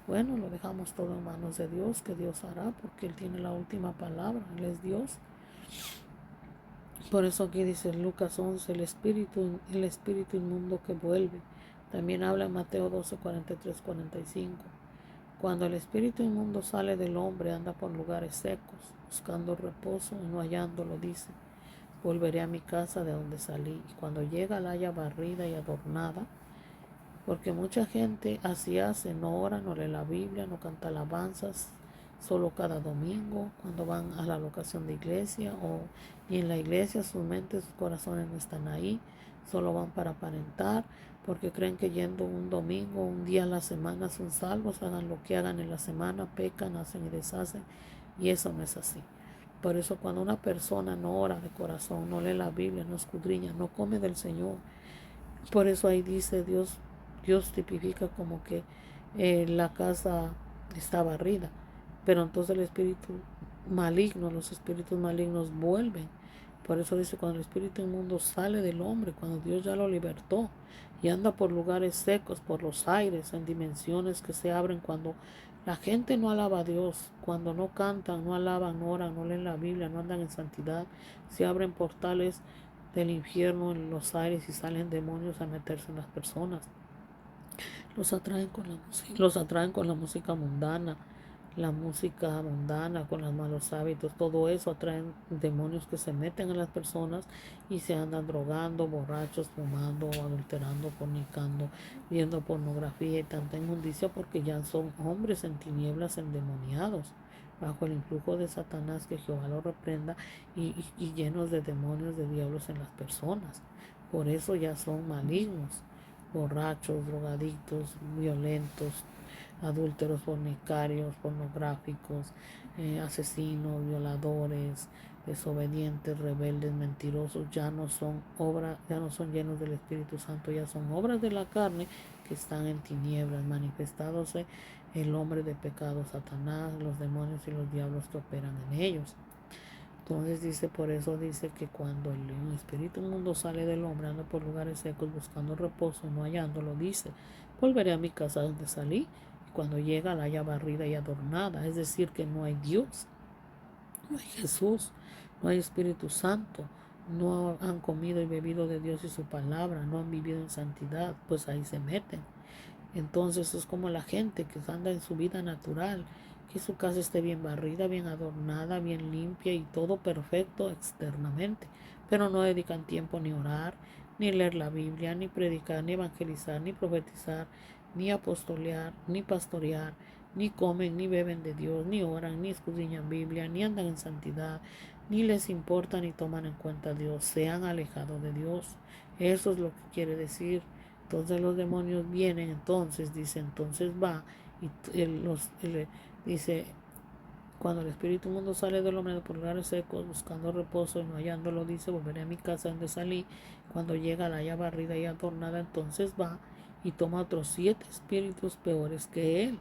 Bueno, lo dejamos todo en manos de Dios, que Dios hará, porque Él tiene la última palabra, Él es Dios. Por eso aquí dice Lucas 11, el espíritu inmundo que vuelve. También habla en Mateo 12, 43, 45. Cuando el espíritu inmundo sale del hombre, anda por lugares secos, buscando reposo y no hallándolo, dice, volveré a mi casa de donde salí. Y cuando llega la haya barrida y adornada, porque mucha gente así hace, no ora, no lee la Biblia, no canta alabanzas, solo cada domingo, cuando van a la locación de iglesia, y en la iglesia sus mentes, sus corazones no están ahí, solo van para aparentar, porque creen que yendo un domingo, un día a la semana son salvos, hagan lo que hagan en la semana, pecan, hacen y deshacen, y eso no es así. Por eso cuando una persona no ora de corazón, no lee la Biblia, no escudriña, no come del Señor, por eso ahí dice Dios tipifica como que la casa está barrida, pero entonces el espíritu maligno, los espíritus malignos vuelven. Por eso dice, cuando el espíritu inmundo sale del hombre, cuando Dios ya lo libertó y anda por lugares secos, por los aires, en dimensiones que se abren, cuando la gente no alaba a Dios, cuando no cantan, no alaban, no oran, no leen la Biblia, no andan en santidad, se abren portales del infierno en los aires y salen demonios a meterse en las personas. Los atraen con la música mundana, con los malos hábitos, todo eso atraen demonios que se meten en las personas y se andan drogando, borrachos, fumando, adulterando, fornicando, viendo pornografía y tanta inmundicia, porque ya son hombres en tinieblas endemoniados, bajo el influjo de Satanás, que Jehová lo reprenda, y llenos de demonios, de diablos en las personas. Por eso ya son malignos, borrachos, drogadictos, violentos, adúlteros, fornicarios, pornográficos, asesinos, violadores, desobedientes, rebeldes, mentirosos. Ya no son llenos del Espíritu Santo, ya son obras de la carne que están en tinieblas, manifestándose el hombre de pecado, Satanás, los demonios y los diablos que operan en ellos. Entonces dice, por eso dice que cuando el espíritu inmundo sale del hombre, anda por lugares secos buscando reposo, no hallándolo, dice, volveré a mi casa donde salí. Y cuando llega la haya barrida y adornada, es decir, que no hay Dios, no hay Jesús, no hay Espíritu Santo, no han comido y bebido de Dios y su palabra, no han vivido en santidad, pues ahí se meten. Entonces es como la gente que anda en su vida natural, que su casa esté bien barrida, bien adornada, bien limpia y todo perfecto externamente, pero no dedican tiempo ni orar, ni leer la Biblia, ni predicar, ni evangelizar, ni profetizar, ni apostolear, ni pastorear, ni comen, ni beben de Dios, ni oran, ni escudriñan Biblia, ni andan en santidad, ni les importa ni toman en cuenta a Dios, se han alejado de Dios. Eso es lo que quiere decir. Entonces los demonios vienen, entonces va, y dice, cuando el espíritu mundo sale del hombre por lugares secos, buscando reposo y no hallándolo, dice, volveré a mi casa donde salí. Cuando llega la haya barrida y adornada, entonces va y toma otros 7 espíritus peores que él,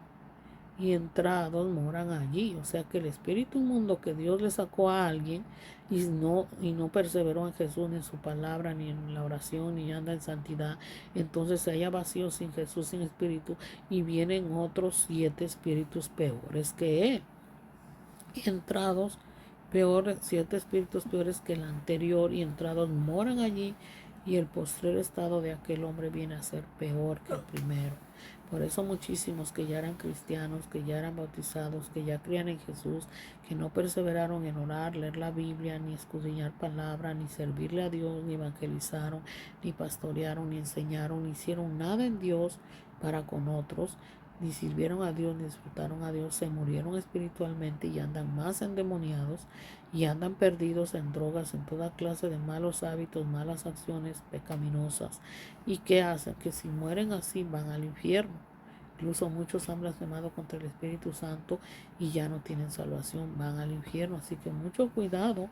y entrados moran allí. O sea que el espíritu inmundo que Dios le sacó a alguien y no perseveró en Jesús, ni en su palabra, ni en la oración, ni anda en santidad, entonces se halla vacío sin Jesús, sin espíritu, y vienen otros 7 espíritus peores que él, y entrados peores, 7 espíritus peores que el anterior, y entrados moran allí, y el postrer estado de aquel hombre viene a ser peor que el primero. Por eso muchísimos que ya eran cristianos, que ya eran bautizados, que ya creían en Jesús, que no perseveraron en orar, leer la Biblia, ni escudriñar palabra, ni servirle a Dios, ni evangelizaron, ni pastorearon, ni enseñaron, ni hicieron nada en Dios para con otros, ni sirvieron a Dios, ni disfrutaron a Dios, se murieron espiritualmente y andan más endemoniados y andan perdidos en drogas, en toda clase de malos hábitos, malas acciones pecaminosas. ¿Y qué hacen? Que si mueren así van al infierno. Incluso muchos han blasfemado contra el Espíritu Santo y ya no tienen salvación, van al infierno. Así que mucho cuidado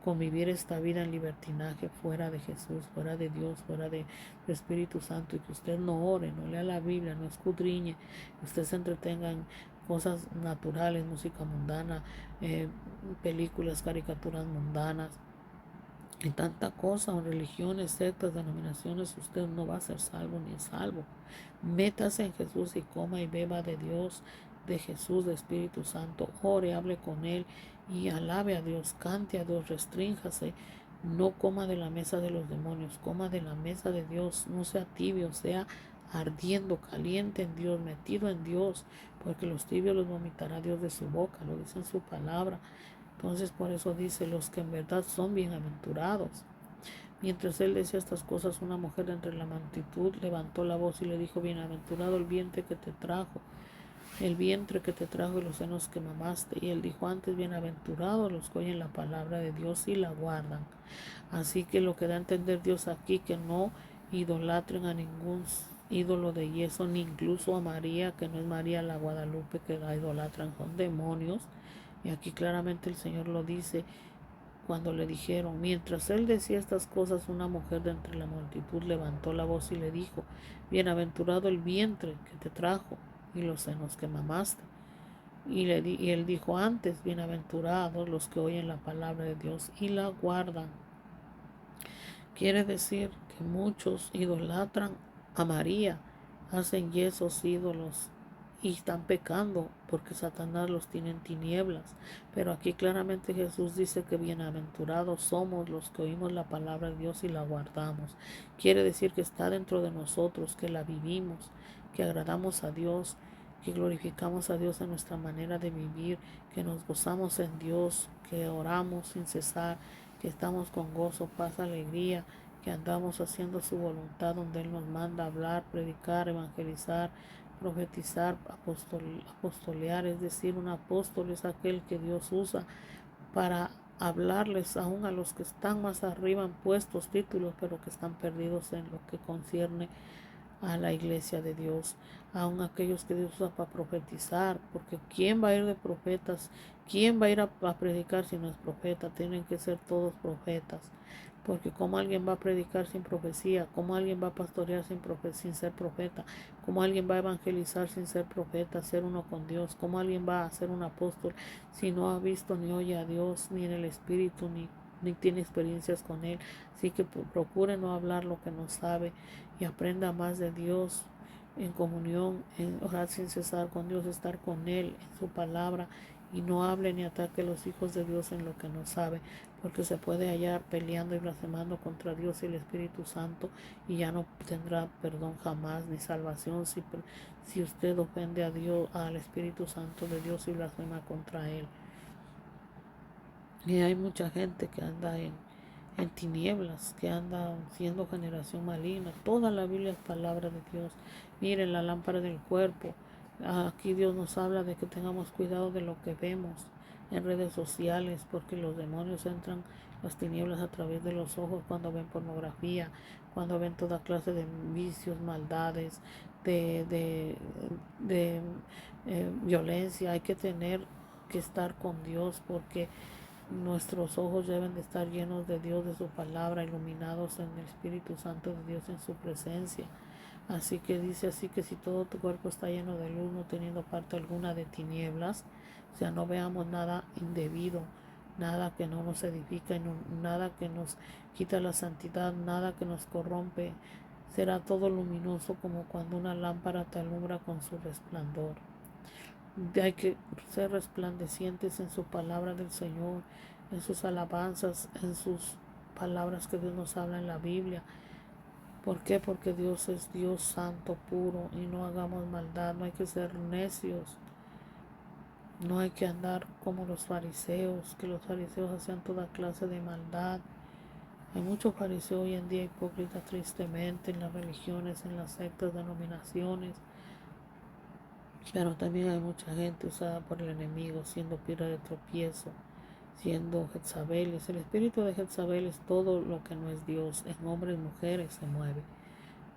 con vivir esta vida en libertinaje fuera de Jesús, fuera de Dios, fuera de Espíritu Santo, y que usted no ore, no lea la Biblia, no escudriñe, que usted se entretenga en cosas naturales, música mundana, películas, caricaturas mundanas, y tanta cosa, o religiones, sectas, denominaciones. Usted no va a ser salvo ni es salvo. Métase en Jesús y coma y beba de Dios, de Jesús, de Espíritu Santo. Ore, hable con Él y alabe a Dios, cante a Dios, restrínjase. No coma de la mesa de los demonios, coma de la mesa de Dios. No sea tibio, sea ardiendo, caliente en Dios, metido en Dios, porque los tibios los vomitará Dios de su boca, lo dice en su palabra. Entonces por eso dice, los que en verdad son bienaventurados. Mientras él decía estas cosas, una mujer de entre la multitud levantó la voz y le dijo, bienaventurado el vientre que te trajo y los senos que mamaste. Y él dijo antes, bienaventurados los que oyen la palabra de Dios y la guardan. Así que lo que da a entender Dios aquí, que no idolatren a ningún ídolo de yeso, ni incluso a María, que no es María la Guadalupe, que la idolatran, son demonios. Y aquí claramente el Señor lo dice cuando le dijeron. Mientras él decía estas cosas, una mujer de entre la multitud levantó la voz y le dijo, bienaventurado el vientre que te trajo y los senos que mamaste. Y él dijo antes, bienaventurados los que oyen la palabra de Dios y la guardan. Quiere decir que muchos idolatran a María, hacen yesos ídolos y están pecando porque Satanás los tiene en tinieblas. Pero aquí claramente Jesús dice que bienaventurados somos los que oímos la palabra de Dios y la guardamos. Quiere decir que está dentro de nosotros, que la vivimos, que agradamos a Dios, que glorificamos a Dios en nuestra manera de vivir, que nos gozamos en Dios, que oramos sin cesar, que estamos con gozo, paz, alegría, que andamos haciendo su voluntad donde Él nos manda hablar, predicar, evangelizar, profetizar, apostolear. Es decir, un apóstol es aquel que Dios usa para hablarles aún a los que están más arriba en puestos, títulos, pero que están perdidos en lo que concierne a la iglesia de Dios, aún aquellos que Dios usa para profetizar, porque ¿quién va a ir de profetas? ¿Quién va a ir a predicar si no es profeta? Tienen que ser todos profetas, porque ¿cómo alguien va a predicar sin profecía? ¿Cómo alguien va a pastorear sin ser profeta? ¿Cómo alguien va a evangelizar sin ser profeta, ser uno con Dios? ¿Cómo alguien va a ser un apóstol si no ha visto ni oye a Dios, ni en el Espíritu, ni tiene experiencias con Él? Así que procure no hablar lo que no sabe y aprenda más de Dios en comunión, en orar sin cesar con Dios, estar con Él en su palabra, y no hable ni ataque a los hijos de Dios en lo que no sabe, porque se puede hallar peleando y blasfemando contra Dios y el Espíritu Santo, y ya no tendrá perdón jamás ni salvación si usted ofende a Dios, al Espíritu Santo de Dios, y blasfema contra Él. Y hay mucha gente que anda en tinieblas, que anda siendo generación maligna. Toda la Biblia es palabra de Dios. Miren la lámpara del cuerpo. Aquí Dios nos habla de que tengamos cuidado de lo que vemos en redes sociales, porque los demonios entran las tinieblas a través de los ojos cuando ven pornografía, cuando ven toda clase de vicios, maldades, de violencia. Hay que tener que estar con Dios, porque nuestros ojos deben de estar llenos de Dios, de su palabra, iluminados en el Espíritu Santo de Dios, en su presencia. Así que dice así que si todo tu cuerpo está lleno de luz, no teniendo parte alguna de tinieblas, o sea, no veamos nada indebido, nada que no nos edifica, nada que nos quita la santidad, nada que nos corrompe. Será todo luminoso como cuando una lámpara te alumbra con su resplandor. Hay que ser resplandecientes en su palabra del Señor, en sus alabanzas, en sus palabras que Dios nos habla en la Biblia. ¿Por qué? Porque Dios es Dios santo, puro, y no hagamos maldad. No hay que ser necios, no hay que andar como los fariseos, que los fariseos hacían toda clase de maldad. Hay muchos fariseos hoy en día hipócritas, tristemente, en las religiones, en las sectas, denominaciones. Pero también hay mucha gente usada por el enemigo, siendo piedra de tropiezo, siendo Jezabel. El espíritu de Jezabel es todo lo que no es Dios. En hombres y mujeres se mueve.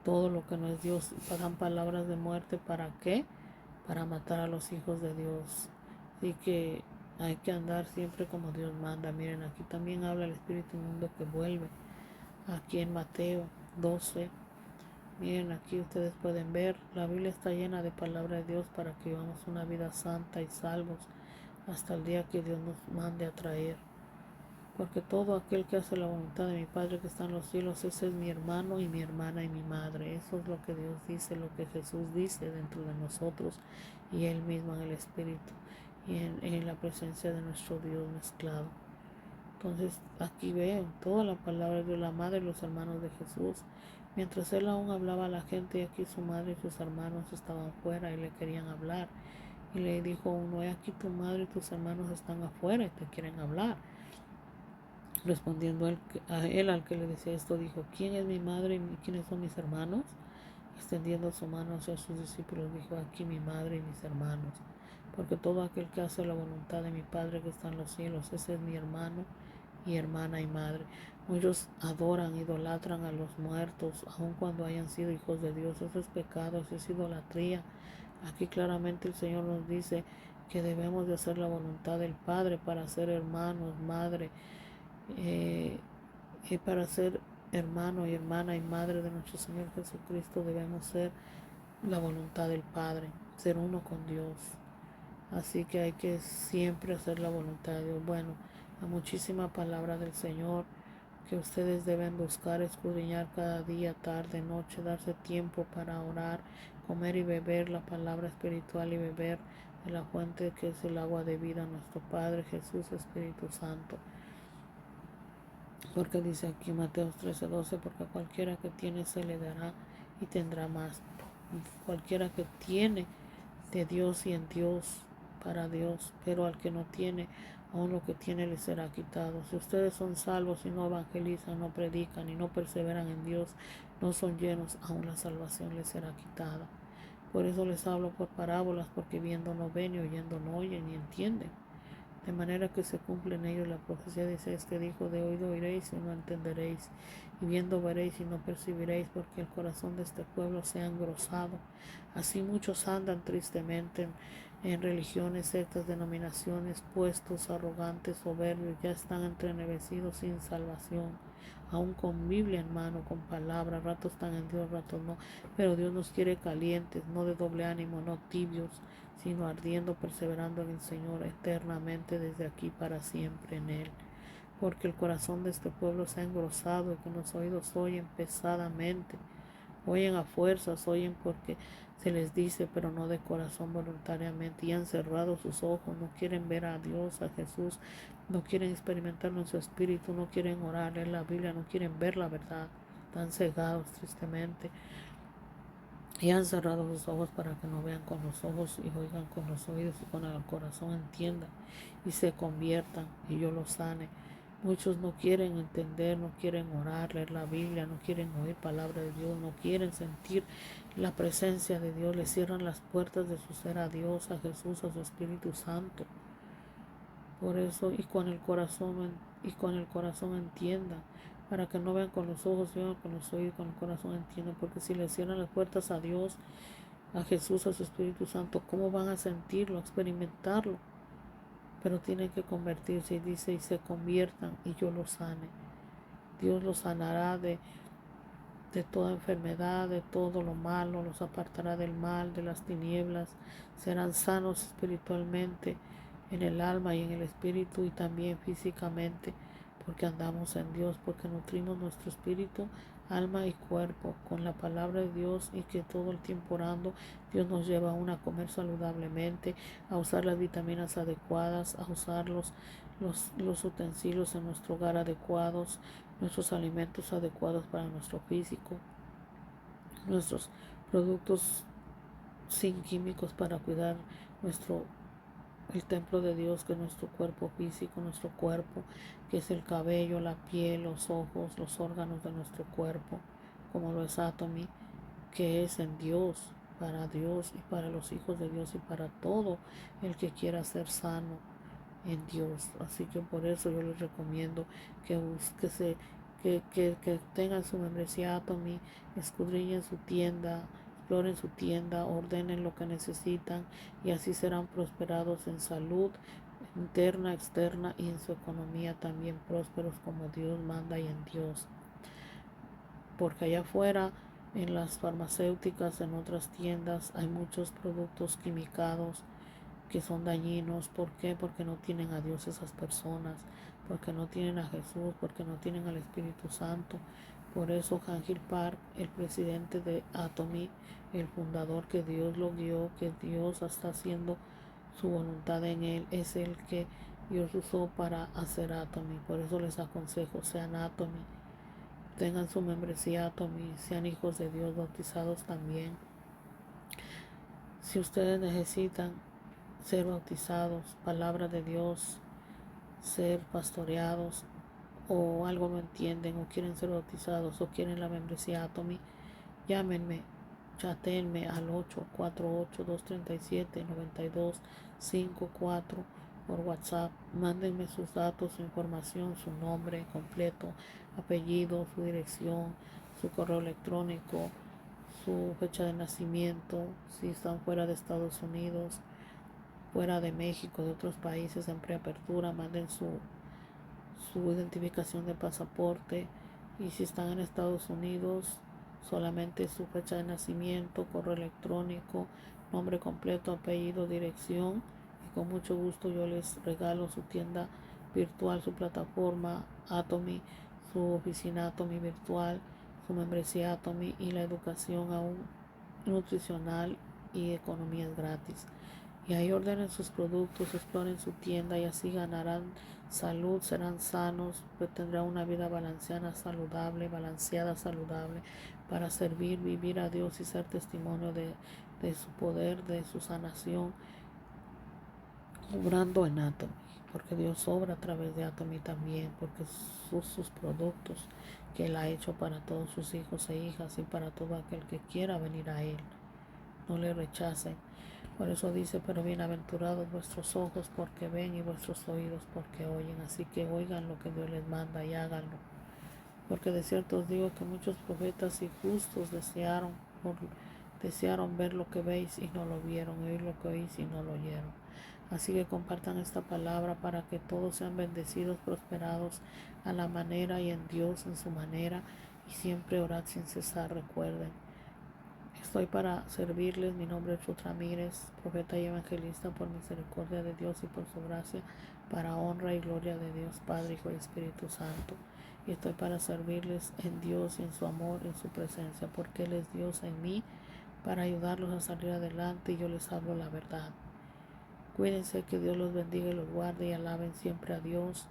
Todo lo que no es Dios. Dan palabras de muerte. ¿Para qué? Para matar a los hijos de Dios. Así que hay que andar siempre como Dios manda. Miren, aquí también habla el espíritu inmundo que vuelve. Aquí en Mateo 12. Miren, aquí ustedes pueden ver, la Biblia está llena de palabra de Dios para que vivamos una vida santa y salvos hasta el día que Dios nos mande a traer. Porque todo aquel que hace la voluntad de mi Padre que está en los cielos, ese es mi hermano y mi hermana y mi madre. Eso es lo que Dios dice, lo que Jesús dice dentro de nosotros, y Él mismo en el Espíritu y en la presencia de nuestro Dios mezclado. Entonces aquí veo toda la palabra de Dios, la madre y los hermanos de Jesús. Mientras él aún hablaba a la gente, aquí su madre y sus hermanos estaban fuera y le querían hablar. Y le dijo uno: aquí tu madre y tus hermanos están afuera y te quieren hablar. Respondiendo a él, al que le decía esto, dijo: ¿quién es mi madre y quiénes son mis hermanos? Extendiendo su mano hacia sus discípulos, dijo: aquí mi madre y mis hermanos. Porque todo aquel que hace la voluntad de mi Padre que está en los cielos, ese es mi hermano y hermana y madre. Muchos adoran, idolatran a los muertos, aun cuando hayan sido hijos de Dios. Eso es pecado, eso es idolatría. Aquí claramente el Señor nos dice que debemos de hacer la voluntad del Padre para ser hermanos, madre, y para ser hermano y hermana y madre de nuestro Señor Jesucristo debemos ser la voluntad del Padre, ser uno con Dios. Así que hay que siempre hacer la voluntad de Dios. Bueno, la muchísima palabra del Señor que ustedes deben buscar, escudriñar cada día, tarde, noche, darse tiempo para orar, comer y beber la palabra espiritual y beber de la fuente que es el agua de vida, nuestro Padre Jesús, Espíritu Santo. Porque dice aquí Mateo 13:12, porque a cualquiera que tiene se le dará y tendrá más. Cualquiera que tiene de Dios y en Dios, para Dios, pero al que no tiene, aún lo que tiene le será quitado. Si ustedes son salvos y no evangelizan, no predican y no perseveran en Dios, no son llenos, aún la salvación les será quitada. Por eso les hablo por parábolas, porque viendo no ven y oyendo no oyen ni entienden. De manera que se cumple en ellos la profecía de Isaías, que dijo: de oído oiréis y no entenderéis, y viendo veréis y no percibiréis, porque el corazón de este pueblo se ha engrosado. Así muchos andan tristemente en religiones, sectas, denominaciones, puestos arrogantes, soberbios, ya están entrenevecidos sin salvación, aún con Biblia en mano, con palabra, ratos están en Dios, ratos no. Pero Dios nos quiere calientes, no de doble ánimo, no tibios, sino ardiendo, perseverando en el Señor eternamente, desde aquí para siempre en Él. Porque el corazón de este pueblo se ha engrosado y con los oídos oyen pesadamente. Oyen a fuerzas, oyen porque se les dice, pero no de corazón voluntariamente. Y han cerrado sus ojos, no quieren ver a Dios, a Jesús, no quieren experimentarlo en su espíritu, no quieren orar, leer la Biblia, no quieren ver la verdad. Están cegados tristemente. Y han cerrado sus ojos para que no vean con los ojos y oigan con los oídos y con el corazón entiendan y se conviertan y yo los sane. Muchos no quieren entender, no quieren orar, leer la Biblia, no quieren oír palabra de Dios, no quieren sentir la presencia de Dios, le cierran las puertas de su ser a Dios, a Jesús, a su Espíritu Santo. Por eso y con el corazón entiendan, para que no vean con los ojos, vean con los oídos y con el corazón entiendan, porque si le cierran las puertas a Dios, a Jesús, a su Espíritu Santo, ¿cómo van a sentirlo, a experimentarlo? Pero tienen que convertirse y dice, y se conviertan y yo los sane. Dios los sanará de toda enfermedad, de todo lo malo, los apartará del mal, de las tinieblas, serán sanos espiritualmente, en el alma y en el espíritu y también físicamente, porque andamos en Dios, porque nutrimos nuestro espíritu, alma y cuerpo con la palabra de Dios y que todo el tiempo orando, Dios nos lleva a comer saludablemente, a usar las vitaminas adecuadas, a usar los utensilios en nuestro hogar adecuados, nuestros alimentos adecuados para nuestro físico, nuestros productos sin químicos para cuidar el templo de Dios, que es nuestro cuerpo físico, nuestro cuerpo, que es el cabello, la piel, los ojos, los órganos de nuestro cuerpo, como lo es Atomy, que es en Dios, para Dios y para los hijos de Dios y para todo el que quiera ser sano en Dios. Así que por eso yo les recomiendo que tengan su membresía Atomy, escudriñen su tienda, exploren su tienda, ordenen lo que necesitan y así serán prosperados en salud interna, externa y en su economía también prósperos como Dios manda y en Dios. Porque allá afuera, en las farmacéuticas, en otras tiendas, hay muchos productos quimicados que son dañinos. ¿Por qué? Porque no tienen a Dios esas personas, porque no tienen a Jesús, porque no tienen al Espíritu Santo. Por eso Hangil Park, el presidente de Atomy, el fundador, que Dios lo guió, que Dios está haciendo su voluntad en él, es el que Dios usó para hacer Atomy. Por eso les aconsejo, sean Atomy, tengan su membresía Atomy, sean hijos de Dios bautizados también. Si ustedes necesitan ser bautizados, palabra de Dios, ser pastoreados o algo no entienden o quieren ser bautizados o quieren la membresía Atomy, llámenme, chatenme al 848-237-9254 por WhatsApp, mándenme sus datos, su información, su nombre completo, apellido, su dirección, su correo electrónico, su fecha de nacimiento, si están fuera de Estados Unidos, fuera de México, de otros países en preapertura, manden su identificación de pasaporte, y si están en Estados Unidos, solamente su fecha de nacimiento, correo electrónico, nombre completo, apellido, dirección, y con mucho gusto yo les regalo su tienda virtual, su plataforma Atomy, su oficina Atomy virtual, su membresía Atomy y la educación aún nutricional y economías gratis. Y ahí ordenen sus productos, exploren su tienda y así ganarán salud, serán sanos, pues tendrán una vida balanceada, saludable, para servir, vivir a Dios y ser testimonio de su poder, de su sanación, obrando en Atomy, porque Dios obra a través de Atomy también, porque sus productos que Él ha hecho para todos sus hijos e hijas y para todo aquel que quiera venir a Él. No le rechacen. Por eso dice, pero bienaventurados vuestros ojos porque ven y vuestros oídos porque oyen. Así que oigan lo que Dios les manda y háganlo. Porque de cierto os digo que muchos profetas y justos desearon ver lo que veis y no lo vieron, oír lo que oís y no lo oyeron. Así que compartan esta palabra para que todos sean bendecidos, prosperados a la manera y en Dios en su manera. Y siempre orad sin cesar, recuerden. Estoy para servirles. Mi nombre es Ruth Ramírez, profeta y evangelista por misericordia de Dios y por su gracia. para honra y gloria de Dios Padre, Hijo y Espíritu Santo. Y estoy para servirles en Dios y en su amor, en su presencia, porque Él es Dios en mí, para ayudarlos a salir adelante, y yo les hablo la verdad. Cuídense, que Dios los bendiga y los guarde, y alaben siempre a Dios.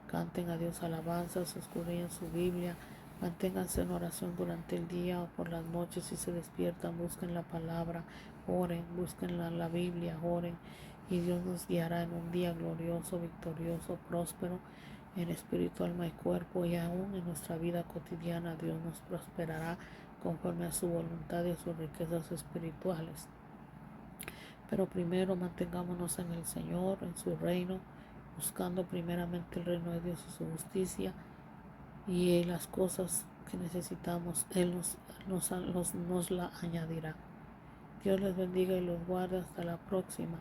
Canten a Dios alabanzas, escudriñen su Biblia, manténganse en oración durante el día o por las noches. Si se despiertan, busquen la palabra, oren, busquen la Biblia, oren, y Dios nos guiará en un día glorioso, victorioso, próspero, en espíritu, alma y cuerpo, y aún en nuestra vida cotidiana Dios nos prosperará conforme a su voluntad y a sus riquezas espirituales. Pero primero mantengámonos en el Señor, en su reino, buscando primeramente el reino de Dios y su justicia, y las cosas que necesitamos Él nos la añadirá. Dios les bendiga y los guarde. Hasta la próxima.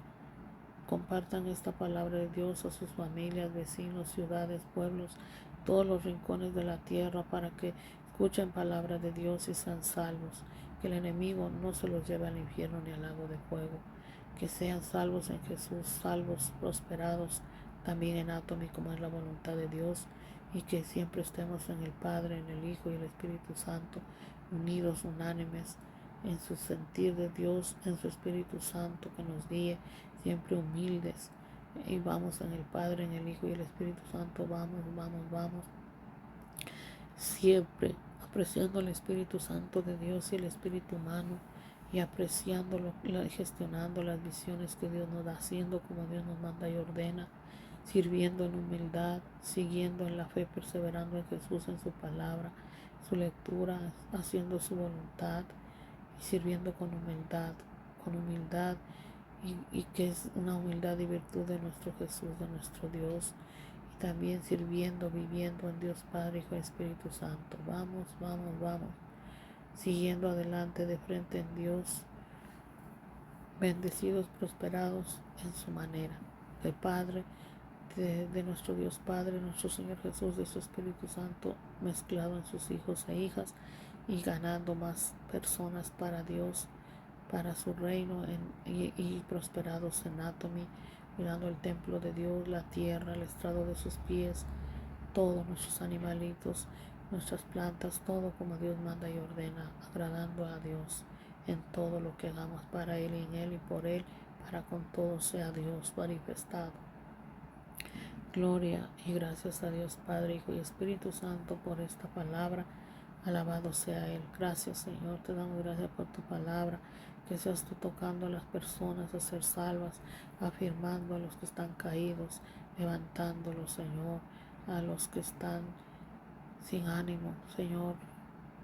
Compartan esta palabra de Dios a sus familias, vecinos, ciudades, pueblos, todos los rincones de la tierra, para que escuchen palabra de Dios y sean salvos. Que el enemigo no se los lleve al infierno ni al lago de fuego. Que sean salvos en Jesús, salvos, prosperados también en Atomy, como es la voluntad de Dios. Y que siempre estemos en el Padre, en el Hijo y el Espíritu Santo, unidos, unánimes en su sentir de Dios, en su Espíritu Santo que nos guíe, siempre humildes. Y vamos en el Padre, en el Hijo y el Espíritu Santo. Vamos, vamos, vamos. Siempre apreciando el Espíritu Santo de Dios y el Espíritu humano, y apreciándolo, gestionando las visiones que Dios nos da, haciendo como Dios nos manda y ordena, sirviendo en humildad, siguiendo en la fe, perseverando en Jesús, en su palabra, su lectura, haciendo su voluntad y sirviendo con humildad, y que es una humildad y virtud de nuestro Jesús, de nuestro Dios. Y también sirviendo, viviendo en Dios Padre, Hijo y Espíritu Santo. Vamos, vamos, vamos. Siguiendo adelante de frente en Dios, bendecidos, prosperados en su manera. De Padre, de nuestro Dios Padre, nuestro Señor Jesús, de su Espíritu Santo, mezclado en sus hijos e hijas, y ganando más personas para Dios, para su reino, y prosperados en Atomy, cuidando el templo de Dios, la tierra, el estrado de sus pies, todos nuestros animalitos, nuestras plantas, todo como Dios manda y ordena, agradando a Dios en todo lo que hagamos, para Él y en Él y por Él, para con todo sea Dios manifestado. Gloria y gracias a Dios Padre, Hijo y Espíritu Santo por esta palabra. Alabado sea Él. Gracias, Señor. Te damos gracias por tu palabra. Que seas tú tocando a las personas a ser salvas, afirmando a los que están caídos, levantándolos, Señor, a los que están sin ánimo. Señor,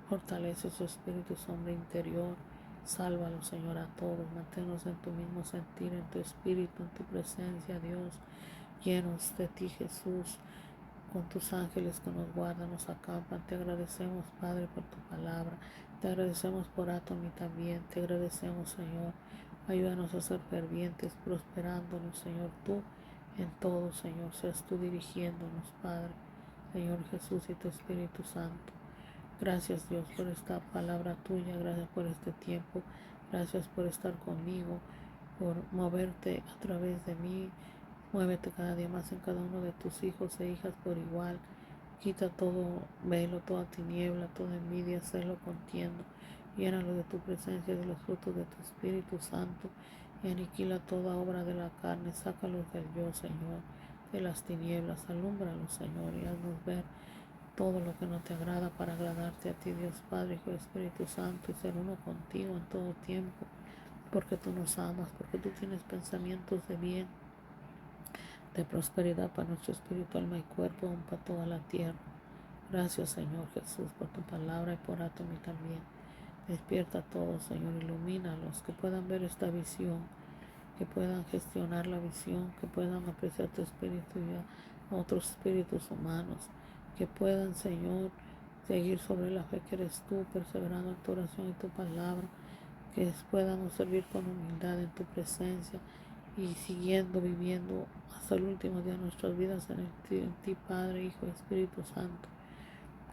fortalece su espíritu, su hombre interior. Sálvalos, Señor, a todos. Manténnos en tu mismo sentir, en tu espíritu, en tu presencia, Dios. Llenos de ti, Jesús, con tus ángeles que nos guardan, nos acampan. Te agradecemos, Padre, por tu palabra. Te agradecemos por Atomy también. Te agradecemos, Señor. Ayúdanos a ser fervientes, prosperándonos, Señor, tú en todo, Señor. Seas tú dirigiéndonos, Padre, Señor Jesús y tu Espíritu Santo. Gracias, Dios, por esta palabra tuya. Gracias por este tiempo. Gracias por estar conmigo, por moverte a través de mí. Muévete cada día más en cada uno de tus hijos e hijas por igual. Quita todo velo, toda tiniebla, toda envidia, celo, contiendo. Llénalo de tu presencia, de los frutos de tu Espíritu Santo, y aniquila toda obra de la carne. Sácalos del yo, Señor, de las tinieblas. Alúmbralos, Señor, y haznos ver todo lo que no te agrada, para agradarte a ti, Dios Padre, Hijo y Espíritu Santo, y ser uno contigo en todo tiempo, porque tú nos amas, porque tú tienes pensamientos de bien, de prosperidad para nuestro espíritu, alma y cuerpo, aún para toda la tierra. Gracias, Señor Jesús, por tu palabra y por Atomy también. Despierta a todos, Señor, ilumínalos, que puedan ver esta visión, que puedan gestionar la visión, que puedan apreciar tu espíritu y a otros espíritus humanos, que puedan, Señor, seguir sobre la fe que eres tú, perseverando en tu oración y tu palabra, que podamos servir con humildad en tu presencia, y siguiendo, viviendo hasta el último día de nuestras vidas en ti, Padre, Hijo y Espíritu Santo.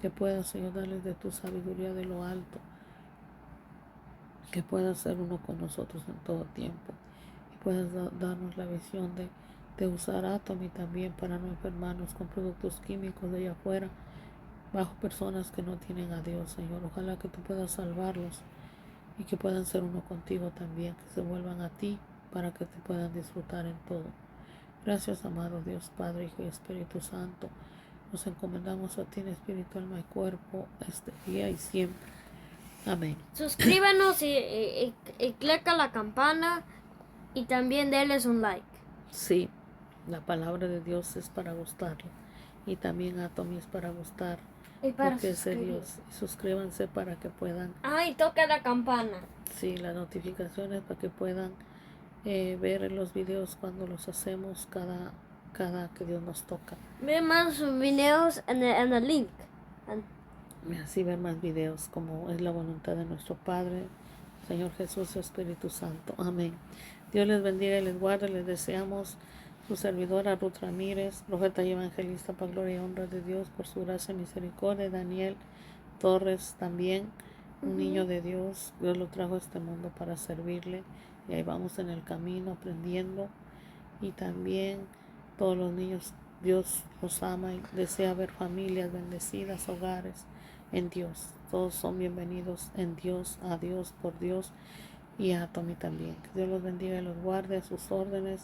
Que puedas, Señor, darles de tu sabiduría de lo alto, que puedas ser uno con nosotros en todo tiempo, y puedas darnos la visión de usar Atomy también para no enfermarnos con productos químicos de allá afuera, bajo personas que no tienen a Dios, Señor. Ojalá que tú puedas salvarlos y que puedan ser uno contigo también, que se vuelvan a ti para que te puedan disfrutar en todo. Gracias, amado Dios, Padre, Hijo y Espíritu Santo. Nos encomendamos a ti en espíritu, alma y cuerpo, este día y siempre. Amén. Suscríbanos y clica la campana y también denles un like. Sí, la palabra de Dios es para gustarle y también Atomy es para gustar. Y para porque es de suscribir. Dios. Y suscríbanse para que puedan, Y toca la campana. sí, las notificaciones para que puedan ver los videos cuando los hacemos cada que Dios nos toca. Ve más videos en el link. Y así ver más videos como es la voluntad de nuestro Padre, Señor Jesús y Espíritu Santo. Amén. Dios les bendiga y les guarde. Les deseamos su servidora Ruth Ramírez, profeta y evangelista para gloria y honra de Dios por su gracia y misericordia. Daniel Torres también, un niño de Dios. Dios lo trajo a este mundo para servirle y ahí vamos en el camino aprendiendo. Y también todos los niños, Dios los ama y desea ver familias bendecidas, hogares en Dios. Todos son bienvenidos en Dios, a Dios, por Dios y a Atomy también. Que Dios los bendiga y los guarde a sus órdenes.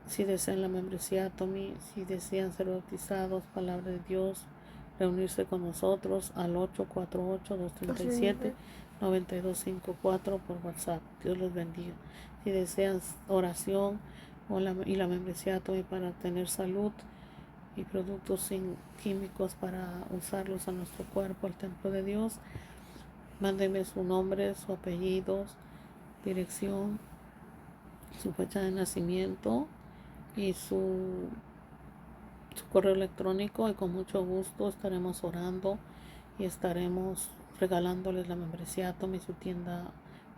Si desean la membresía Atomy, si desean ser bautizados, palabra de Dios, reunirse con nosotros al 848-237-9254 por WhatsApp. Dios los bendiga. Si desean oración y la membresía Atomy para tener salud y productos sin químicos para usarlos a nuestro cuerpo, al templo de Dios, mándenme su nombre, su apellido, dirección, su fecha de nacimiento y su correo electrónico, y con mucho gusto estaremos orando y estaremos regalándoles la membresía Atomy, su tienda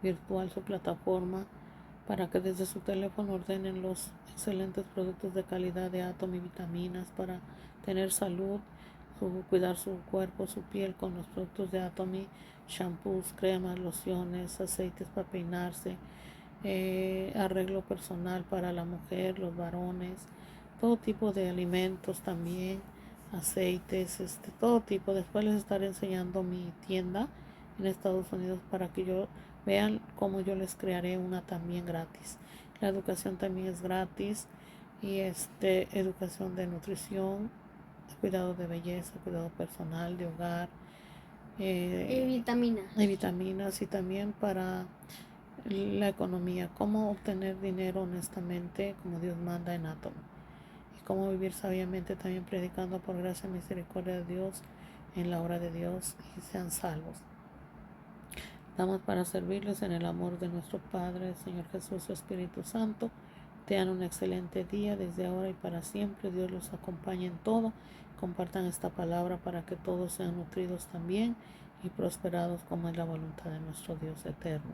virtual, su plataforma, para que desde su teléfono ordenen los excelentes productos de calidad de Atomy, vitaminas para tener salud, cuidar su cuerpo, su piel con los productos de Atomy, shampoos, cremas, lociones, aceites para peinarse, arreglo personal para la mujer, los varones, todo tipo de alimentos también, aceites, todo tipo. Después les estaré enseñando mi tienda en Estados Unidos para que vean cómo yo les crearé una también gratis. La educación también es gratis y educación de nutrición, cuidado de belleza, cuidado personal, de hogar, Y vitaminas. y vitaminas, y también para la economía, cómo obtener dinero honestamente como Dios manda en Atomy, y cómo vivir sabiamente, también predicando por gracia y misericordia de Dios en la obra de Dios y sean salvos. Estamos para servirles en el amor de nuestro Padre, Señor Jesús y Espíritu Santo. Tengan un excelente día desde ahora y para siempre. Dios los acompañe en todo. Compartan esta palabra para que todos sean nutridos también y prosperados como es la voluntad de nuestro Dios eterno.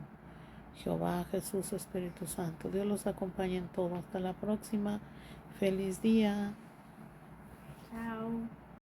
Jehová, Jesús, Espíritu Santo. Dios los acompañe en todo. Hasta la próxima. Feliz día. Chao.